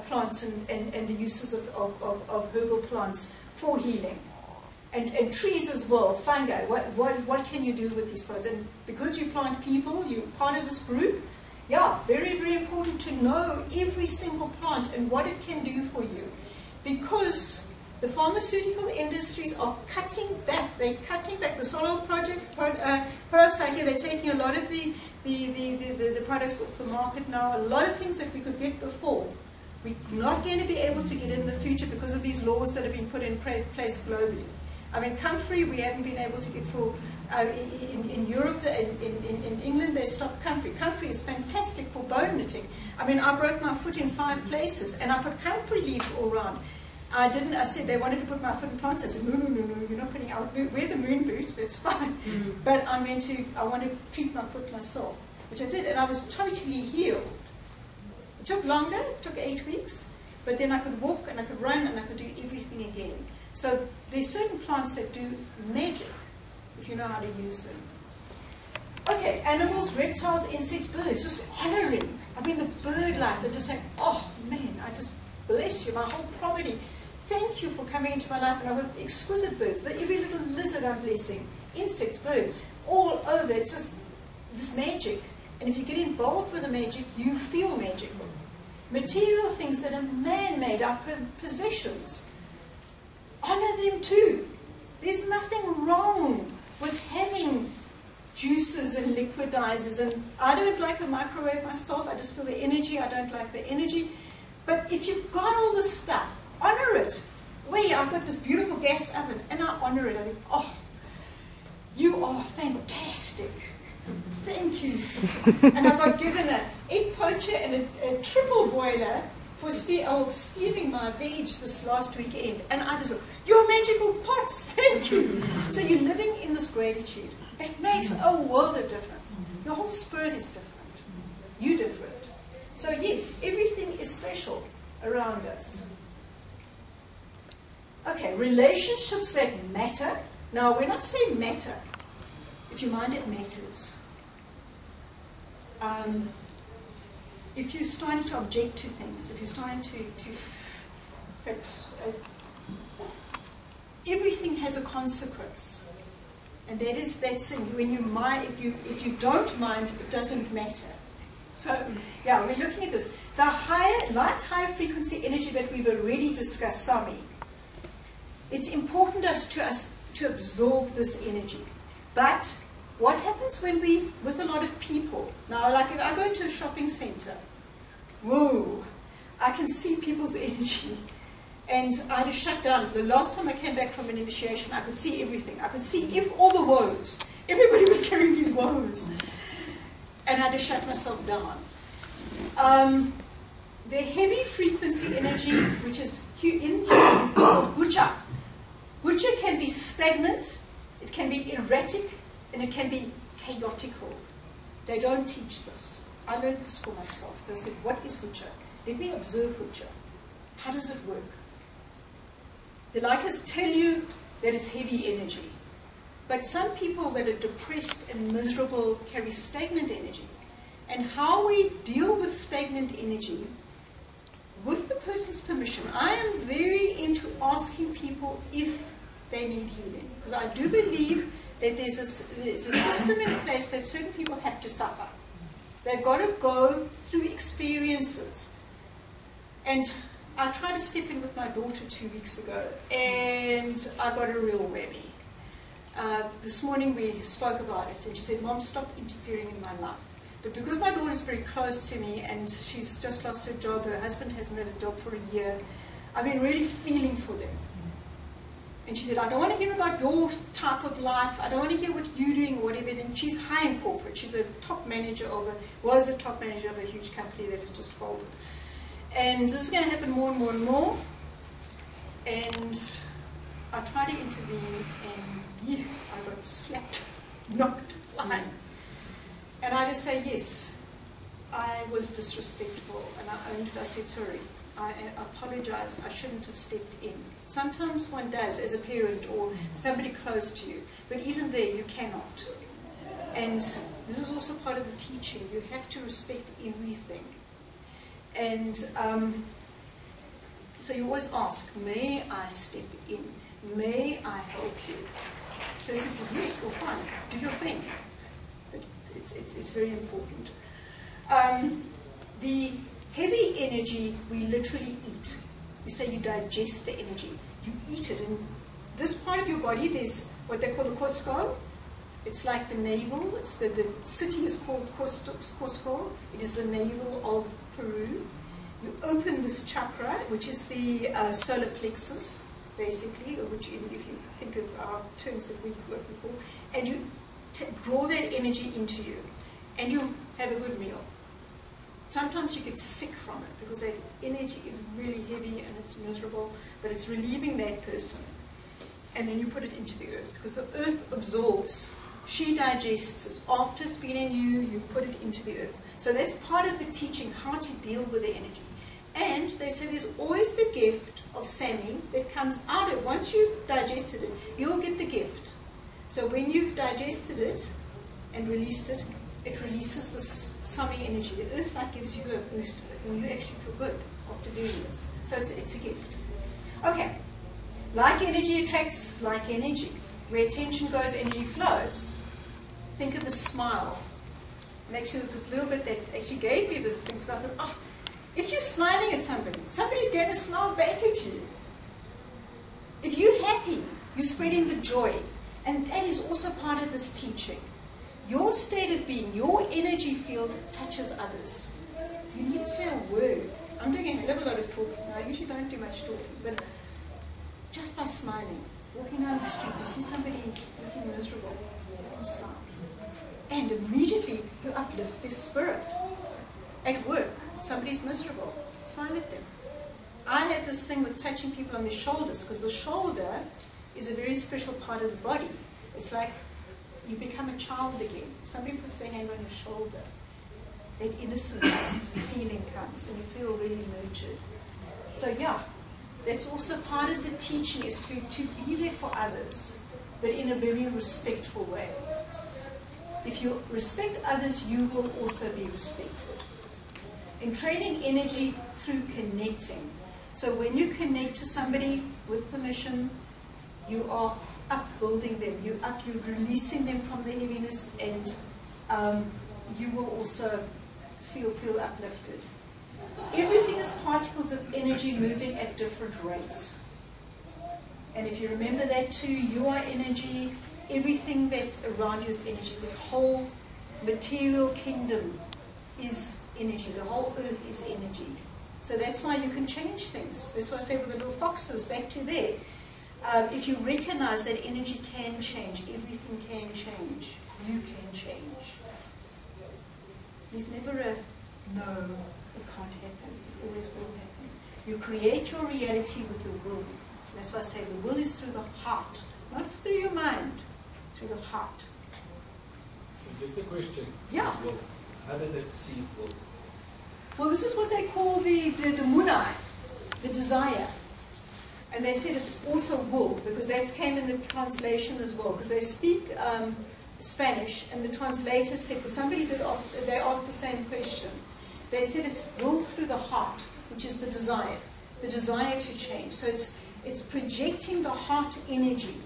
plants and the uses of herbal plants for healing. And trees as well, fungi. What can you do with these plants? And because you plant people, you're part of this group, very, very important to know every single plant and what it can do for you. Because the pharmaceutical industries are cutting back. They're cutting back. The solar products out here, they're taking a lot of the products off the market now. A lot of things that we could get before, we're not going to be able to get in the future because of these laws that have been put in place globally. I mean, comfrey we haven't been able to get for In Europe, in England, they stopped comfrey. Comfrey is fantastic for bone knitting. I mean, I broke my foot in 5 places, and I put comfrey leaves all around. I said they wanted to put my foot in plants. I said, no, you're not putting out. Wear the moon boots, it's fine. But I want to treat my foot myself, which I did, and I was totally healed. It took longer, it took 8 weeks, but then I could walk and I could run and I could do everything again. So there's certain plants that do magic, if you know how to use them. Okay, animals, reptiles, insects, birds, just honoring. I mean, the bird life, and just saying, oh man, I just bless you, my whole property. Thank you for coming into my life, and I've got exquisite birds. Every little lizard I'm blessing, insects, birds, all over. It's just this magic. And if you get involved with the magic, you feel magical. Material things that are man-made, our possessions, honor them too. There's nothing wrong with having juices and liquidizers. And I don't like a microwave myself. I just feel the energy. I don't like the energy. But if you've got all this stuff, honor it. I've got this beautiful gas oven, and I honor it. I think, oh, you are fantastic. Thank you. And I got given an egg poacher and a triple boiler for steaming my veg this last weekend. And I just thought, you're magical pots, thank you. So you're living in this gratitude. It makes a world of difference. Your whole spirit is different. You're different. So yes, everything is special around us. Okay, relationships that matter. Now, when I say matter, if you mind, it matters. If you're starting to object to things, if you're starting to say, everything has a consequence, and that's when you mind. If you don't mind, it doesn't matter. So yeah, we're looking at this. The higher frequency energy that we've already discussed, Sami. It's important to us to absorb this energy, but what happens when with a lot of people? Now, like if I go into a shopping center, whoa, I can see people's energy. And I just shut down. The last time I came back from an initiation, I could see everything. I could see all the woes. Everybody was carrying these woes. And I just shut myself down. The heavy frequency energy, which is in humans, is called Hucha. Hucha can be stagnant, it can be erratic, and it can be chaotical. They don't teach this. I learned this for myself. I said, what is Hucha? Let me observe Hucha. How does it work? The Laykas tell you that it's heavy energy. But some people that are depressed and miserable carry stagnant energy. And how we deal with stagnant energy, with the person's permission, I am very into asking people if they need healing. Because I do believe that there's a system in place that certain people have to suffer. They've got to go through experiences. And I tried to step in with my daughter 2 weeks ago, and I got a real whammy. This morning we spoke about it, and she said, Mom, stop interfering in my life. But because my daughter is very close to me, and she's just lost her job, her husband hasn't had a job for a year, I've been really feeling for them. And she said, I don't want to hear about your type of life, I don't want to hear what you're doing or whatever. And she's high in corporate, she's a top manager was a top manager of a huge company that has just folded. And this is going to happen more and more and more. And I tried to intervene, and yeah, I got slapped, knocked flying. And I just say, yes, I was disrespectful, and I owned it. I said, sorry, I apologize, I shouldn't have stepped in. Sometimes one does, as a parent or somebody close to you, but even there, you cannot. And this is also part of the teaching. You have to respect everything. And so you always ask, may I step in? May I help you? The person says, yes, well, fine, do your thing. But it's very important. The heavy energy we literally eat. You say you digest the energy. You eat it. And this part of your body, there's what they call the Cusco. It's like the navel. It's the city is called Cusco. It is the navel of Peru. You open this chakra, which is the solar plexus, basically, which if you think of our terms that we worked before, and you draw that energy into you, and you have a good meal. Sometimes you get sick from it because that energy is really heavy and it's miserable, but it's relieving that person. And then you put it into the earth, because the earth absorbs. She digests it. After it's been in you, you put it into the earth. So that's part of the teaching, how to deal with the energy. And they say there's always the gift of Sammy that comes out of, once you've digested it, you'll get the gift. So when you've digested it and released it, it releases this Sammy energy. The earth like gives you a boost of it, and you actually feel good after doing this. So it's a gift. Okay. Like energy attracts like energy. Where attention goes, energy flows. Think of the smile. And actually, it was this little bit that actually gave me this thing, because I thought, oh, if you're smiling at somebody, somebody's going to smile back at you. If you're happy, you're spreading the joy. And that is also part of this teaching. Your state of being, your energy field touches others. You need to say a word. I'm doing a hell of a lot of talking. I usually don't do much talking, but just by smiling, walking down the street, you see somebody looking miserable, let them smile. And immediately you uplift their spirit. At work, somebody's miserable, smile at them. I have this thing with touching people on the shoulders, because the shoulder is a very special part of the body. It's like you become a child again. Somebody puts their hand on your shoulder. That innocent feeling comes, and you feel really nurtured. So yeah, that's also part of the teaching, is to be there for others, but in a very respectful way. If you respect others, you will also be respected. In training energy through connecting. So when you connect to somebody with permission, you are upbuilding them, you're releasing them from the heaviness, and you will also feel uplifted. Everything is particles of energy moving at different rates. And if you remember that too, you are energy, everything that's around you is energy. This whole material kingdom is energy. The whole earth is energy. So that's why you can change things. That's why I say with the little foxes, back to there. If you recognize that energy can change, everything can change, you can change. There's never a no, it can't happen. It always will happen. You create your reality with your will. That's why I say the will is through the heart, not through your mind, through the heart. Just a question. Yeah. Will. How did they perceive will? Well, this is what they call the munai, the desire. And they said it's also will, because that came in the translation as well, because they speak Spanish, and the translator said, because somebody did ask, they asked the same question. They said it's will through the heart, which is the desire to change. So it's projecting the heart energy,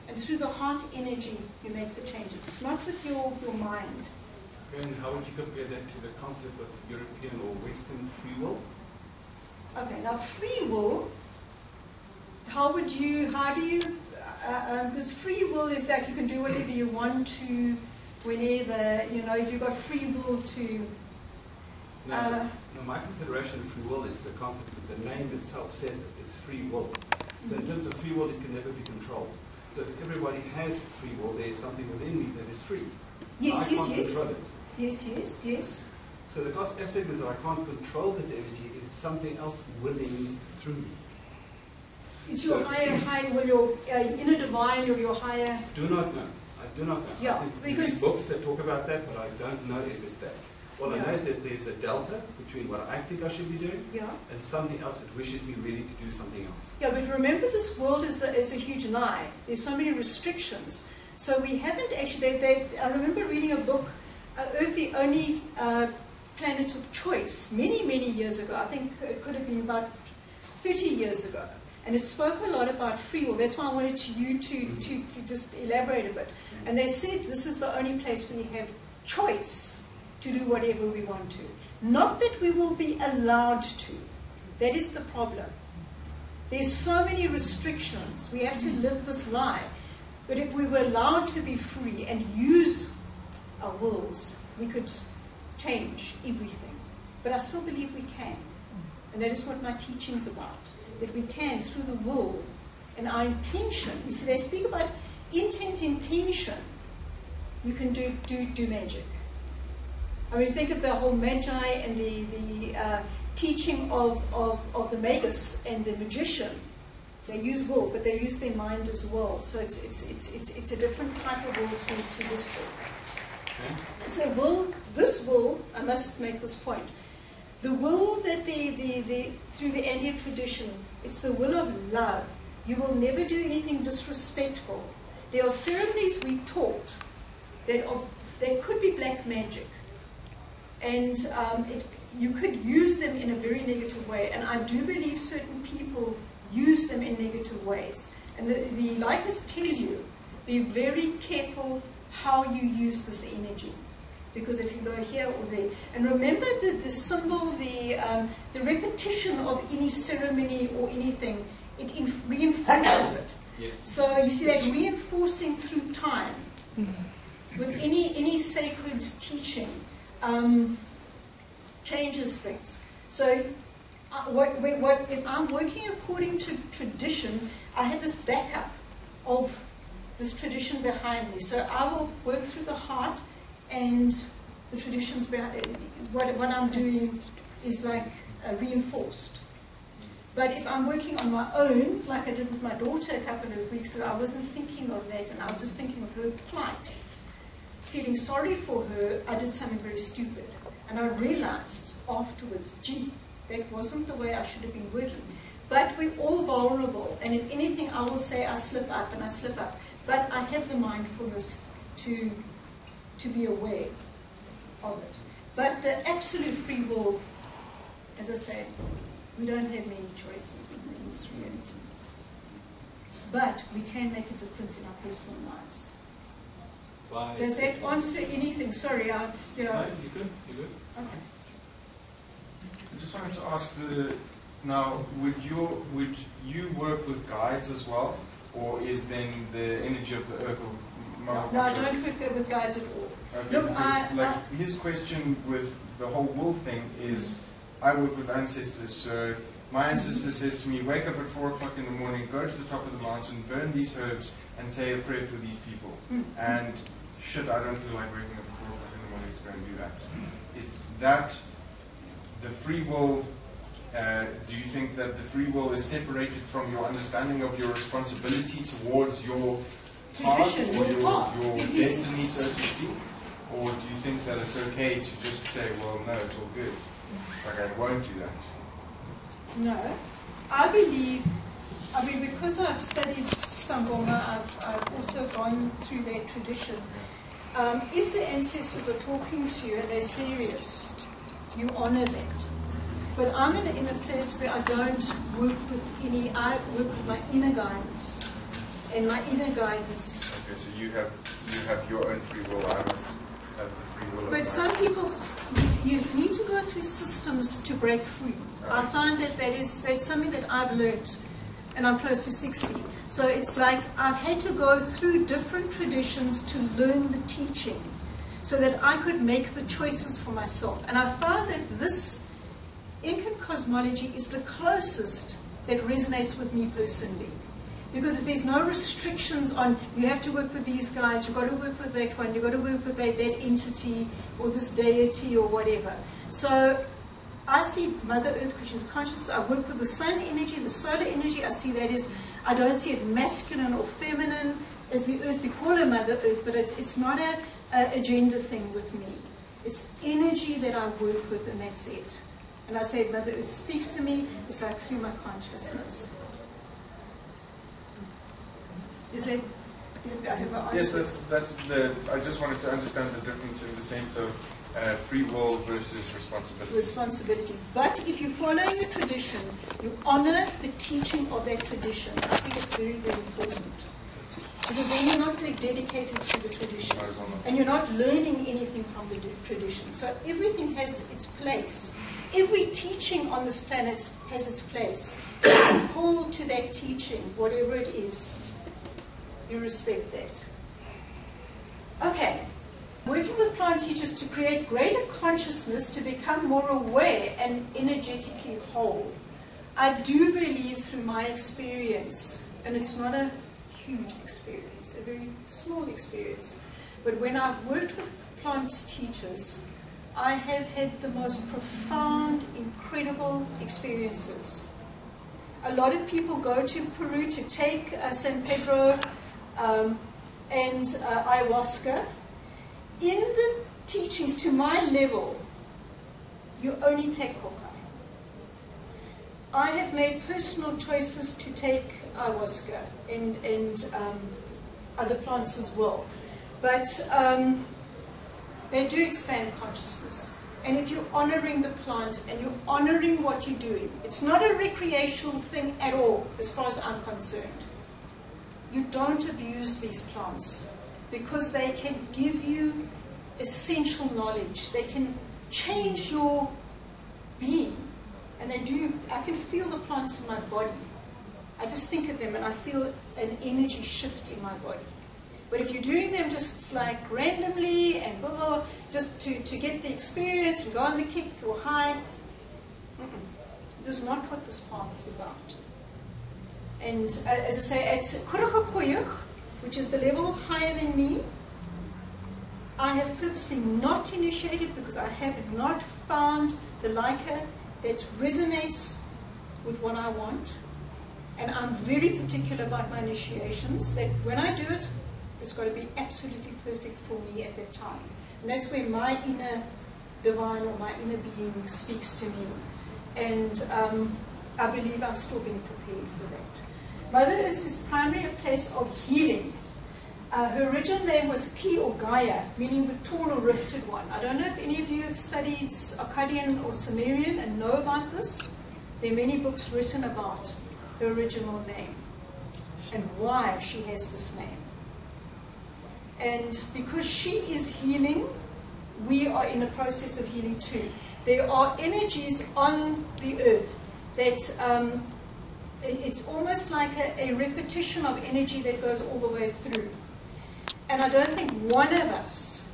and through the heart energy you make the change. It's not with your mind. And how would you compare that to the concept of European or Western free will? Okay, now free will, how do you, because free will is like you can do whatever you want to, whenever, if you've got free will to... No, my consideration of free will is the concept that the name itself says it. It's free will. So in terms of free will, it can never be controlled. So if everybody has free will, there is something within me that is free. Yes, I can't control it. Yes. So the cost aspect is that I can't control this energy. It's something else willing through me. It's your higher, well, your inner divine or your higher... Do not know. I do not know. Yeah, because... books that talk about that, but I don't know if it's that. Well, I know that there's a delta between what I think I should be doing and something else that wishes me really to do something else. Yeah, but remember, this world is a huge lie. There's so many restrictions. So we haven't actually... I remember reading a book, Earth, the Only Planet of Choice, many years ago. I think it could have been about 30 years ago. And it spoke a lot about free will. That's why I wanted you to just elaborate a bit. And they said this is the only place we have choice to do whatever we want to. Not that we will be allowed to. That is the problem. There's so many restrictions. We have to live this life. But if we were allowed to be free and use our wills, we could change everything. But I still believe we can. And that is what my teaching's about. That we can, through the will and our intention. You see, they speak about intention, you can do magic. I mean, think of the whole magi and the teaching of the magus and the magician. They use will, but they use their mind as well. So it's a different type of will to this will. Okay. So this will, I must make this point. The will that through the Andean tradition, it's the will of love. You will never do anything disrespectful. There are ceremonies we taught that could be black magic. And you could use them in a very negative way. And I do believe certain people use them in negative ways. And the Laykas tell you, be very careful how you use this energy, because it can go here or there. And remember the symbol, the repetition of any ceremony or anything, it reinforces it. Yes. So you see that reinforcing through time. With any sacred teaching, changes things. So if I'm working according to tradition, I have this backup of this tradition behind me. So I will work through the heart, and the traditions behind it. What I'm doing is like reinforced. But if I'm working on my own, like I did with my daughter a couple of weeks ago, I wasn't thinking of that, and I was just thinking of her plight. Feeling sorry for her, I did something very stupid. And I realized afterwards, gee, that wasn't the way I should have been working. But we're all vulnerable, and if anything, I will say I slip up and I slip up. But I have the mindfulness to be aware of it. But the absolute free will, as I say, we don't have many choices in this reality. But we can make a difference in our personal lives. Does that answer anything? Sorry, No, you're good. You're good. Okay. I just wanted to ask now, would you work with guides as well, or is then the energy of the earth or No, I don't work with guides at all. Okay, Look, because his question with the whole will thing is, I work with ancestors, so my ancestor says to me, wake up at 4 o'clock in the morning, go to the top of the mountain, burn these herbs, and say a prayer for these people. And shit, I don't feel like waking up at 4 o'clock in the morning to go and do that. Is that the free will? Do you think that the free will is separated from your understanding of your responsibility towards your path or your destiny, so to speak? Or do you think that it's okay to just say, well, no, it's all good? Like, I won't do that. No. I believe, because I've studied Sangoma, I've also gone through that tradition. If the ancestors are talking to you and they're serious, you honor that. But I'm in a place where I don't work with I work with my inner guidance. And my inner guidance. Okay, so you have your own free will. I must have the free will of But some people, you need to go through systems to break free. I find that's something that I've learned, and I'm close to 60. So it's like I've had to go through different traditions to learn the teaching, so that I could make the choices for myself. And I found that this Inkan cosmology is the closest that resonates with me personally. Because there's no restrictions on, you have to work with these guys, you've got to work with that one, you've got to work with that entity, or this deity, or whatever. So I see Mother Earth, because she's conscious. I work with the sun energy, the solar energy. I see that as, I don't see it masculine or feminine as the Earth. We call her Mother Earth, but it's not a gender thing with me. It's energy that I work with, and that's it. And I say Mother Earth speaks to me, it's like through my consciousness. Is that, I have an answer? Yes, that's the. I just wanted to understand the difference in the sense of free will versus responsibility. Responsibility. But if you're following a tradition, you honor the teaching of that tradition. I think it's very, very important. Because then you're not dedicated to the tradition. And you're not learning anything from the tradition. So everything has its place. Every teaching on this planet has its place. You call to that teaching, whatever it is. You respect that. Okay. Working with plant teachers to create greater consciousness, to become more aware and energetically whole. I do believe through my experience, and it's not a huge experience, a very small experience. But when I've worked with plant teachers, I have had the most profound, incredible experiences. A lot of people go to Peru to take San Pedro and ayahuasca. In the teachings, to my level, you only take Coca. I have made personal choices to take ayahuasca and other plants as well. But they do expand consciousness. And if you're honoring the plant and you're honoring what you're doing, it's not a recreational thing at all, as far as I'm concerned. You don't abuse these plants because they can give you essential knowledge. They can change your being. And they do. I can feel the plants in my body. I just think of them and I feel an energy shift in my body. But if you're doing them just like randomly and blah, blah, just to get the experience and go on the kick or high, this is not what this path is about. And as I say, at Kurugapuyuk, which is the level higher than me, I have purposely not initiated because I have not found the Layka that resonates with what I want. And I'm very particular about my initiations, that when I do it, it's got to be absolutely perfect for me at that time. And that's where my inner divine or my inner being speaks to me. And I believe I'm still being prepared for that. Mother Earth is primarily a place of healing. Her original name was Ki or Gaia, meaning the torn or rifted one. I don't know if any of you have studied Akkadian or Sumerian and know about this. There are many books written about her original name and why she has this name. And because she is healing, we are in a process of healing too. There are energies on the earth that it's almost like a repetition of energy that goes all the way through. And I don't think one of us,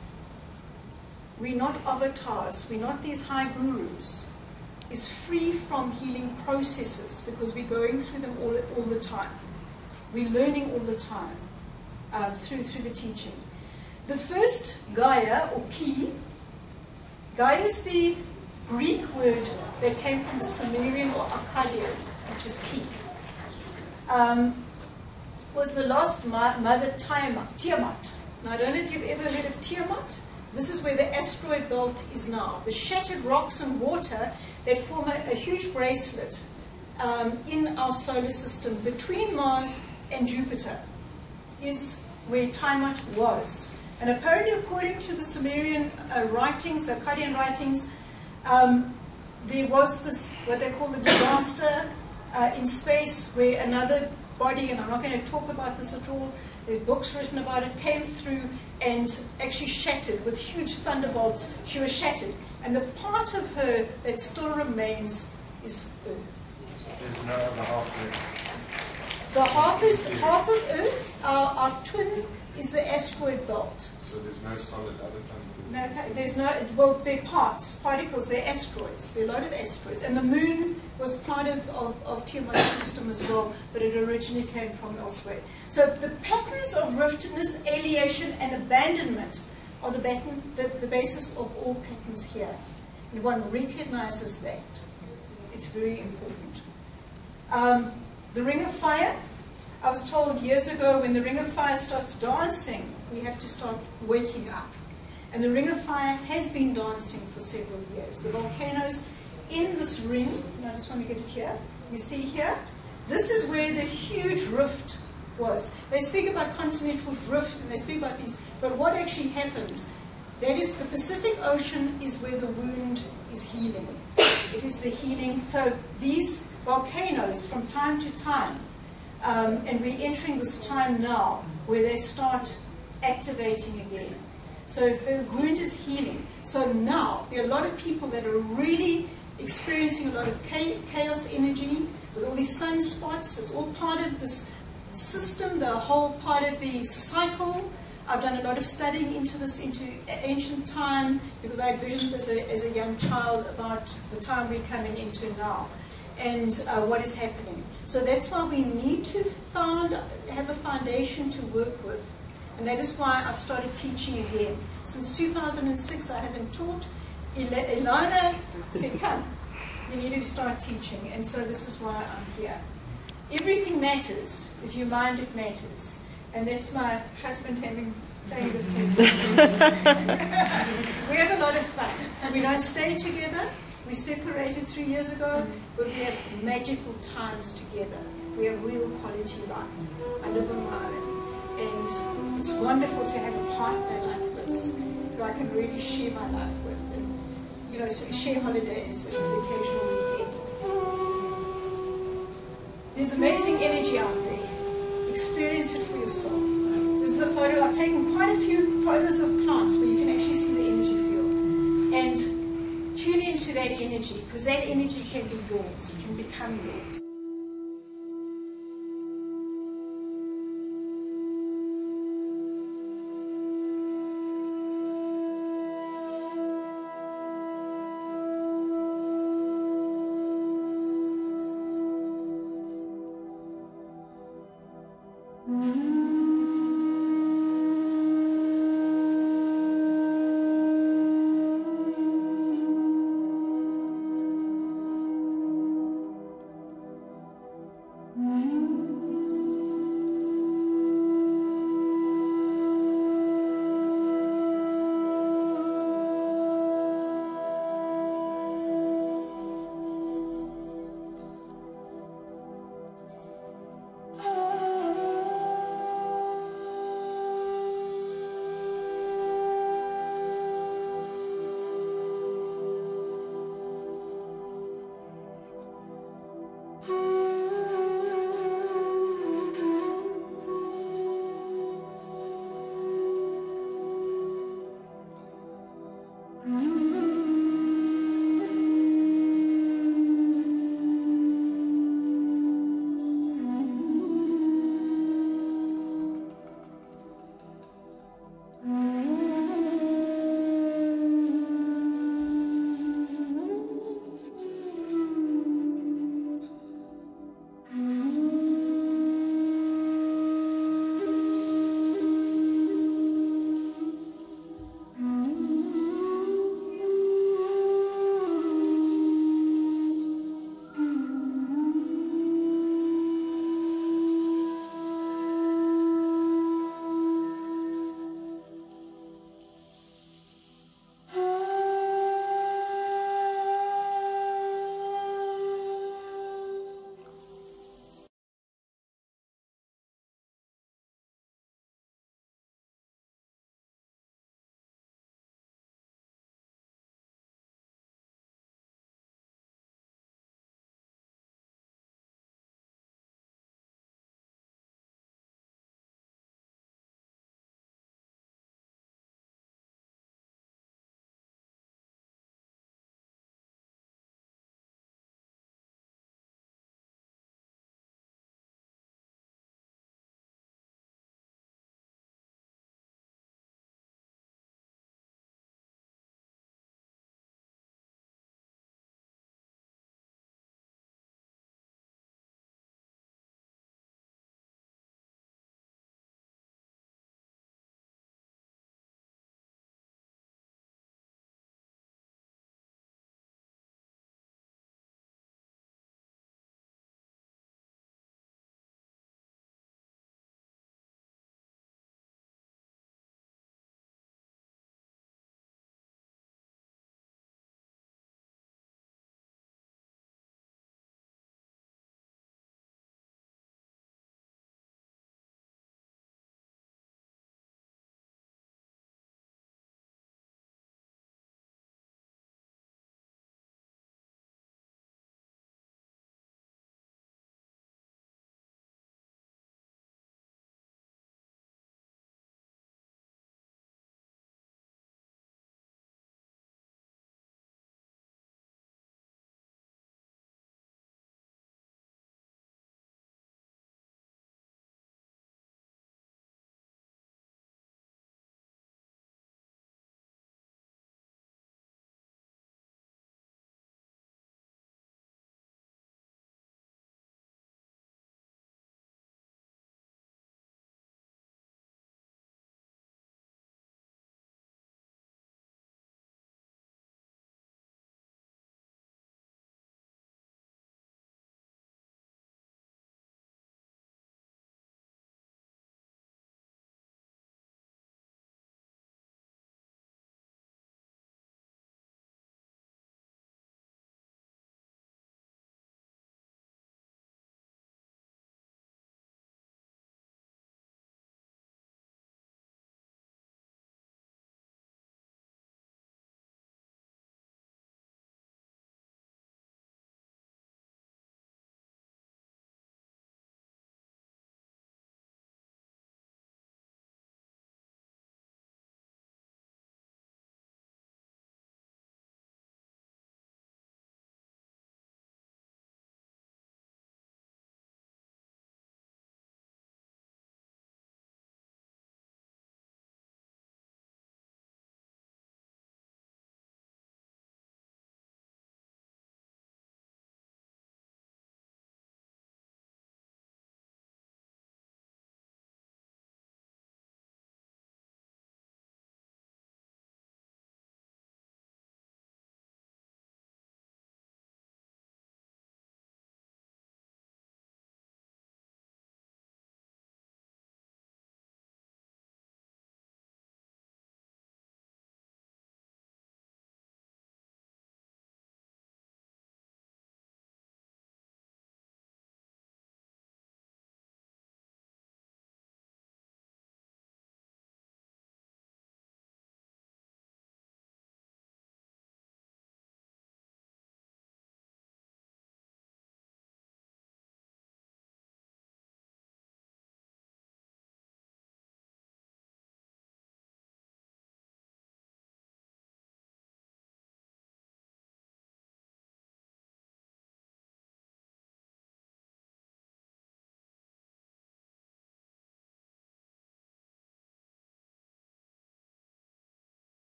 we're not avatars, we're not these high gurus, is free from healing processes because we're going through them all the time. We're learning all the time through the teaching. The first Gaia, or Ki, Gaia is the Greek word that came from the Sumerian or Akkadian, which is Ki. Was the lost mother Tiamat. Now, I don't know if you've ever heard of Tiamat. This is where the asteroid belt is now. The shattered rocks and water that form a huge bracelet in our solar system between Mars and Jupiter is where Tiamat was. And apparently, according to the Sumerian writings, the Akkadian writings, there was this, what they call the disaster in space, where another body, and I'm not going to talk about this at all, there's books written about it, came through and actually shattered with huge thunderbolts. She was shattered. And the part of her that still remains is Earth. There's no other half there. The half of Earth, our twin, is the asteroid belt. So there's no solid other planet? No, there's no, well, they're parts, particles, they're asteroids. There are a lot of asteroids. And the moon was part of Tiamat's system as well, but it originally came from elsewhere. So the patterns of riftedness, alienation, and abandonment are the basis of all patterns here. And one recognizes that. It's very important. The Ring of Fire, I was told years ago, when the Ring of Fire starts dancing, we have to start waking up. And the Ring of Fire has been dancing for several years. The volcanoes in this ring, and I just want to get it here, you see here, this is where the huge rift was. They speak about continental drift, and they speak about these, but what actually happened, that is the Pacific Ocean is where the wound is healing. It is the healing. So these volcanoes, from time to time, and we're entering this time now, where they start activating again. So her wound is healing. So now, there are a lot of people that are really experiencing a lot of chaos energy with all these sunspots. It's all part of this system, the whole part of the cycle. I've done a lot of studying into this, into ancient time, because I had visions as a young child about the time we're coming into now. and what is happening. So that's why we need to have a foundation to work with. And that is why I've started teaching again. Since 2006, I haven't taught. Ilana said, come, you need to start teaching. And so this is why I'm here. Everything matters. If you mind, it matters. And that's my husband playing the flute. We have a lot of fun. We don't stay together. We separated 3 years ago, but we have magical times together. We have real quality life. I live on my own. And it's wonderful to have a partner like this, who I can really share my life with. And, you know, so we share holidays and the occasional weekend. There's amazing energy out there. Experience it for yourself. This is a photo. I've taken quite a few photos of plants where you can actually see the energy field. And tune into that energy, because that energy can be yours. It can become yours.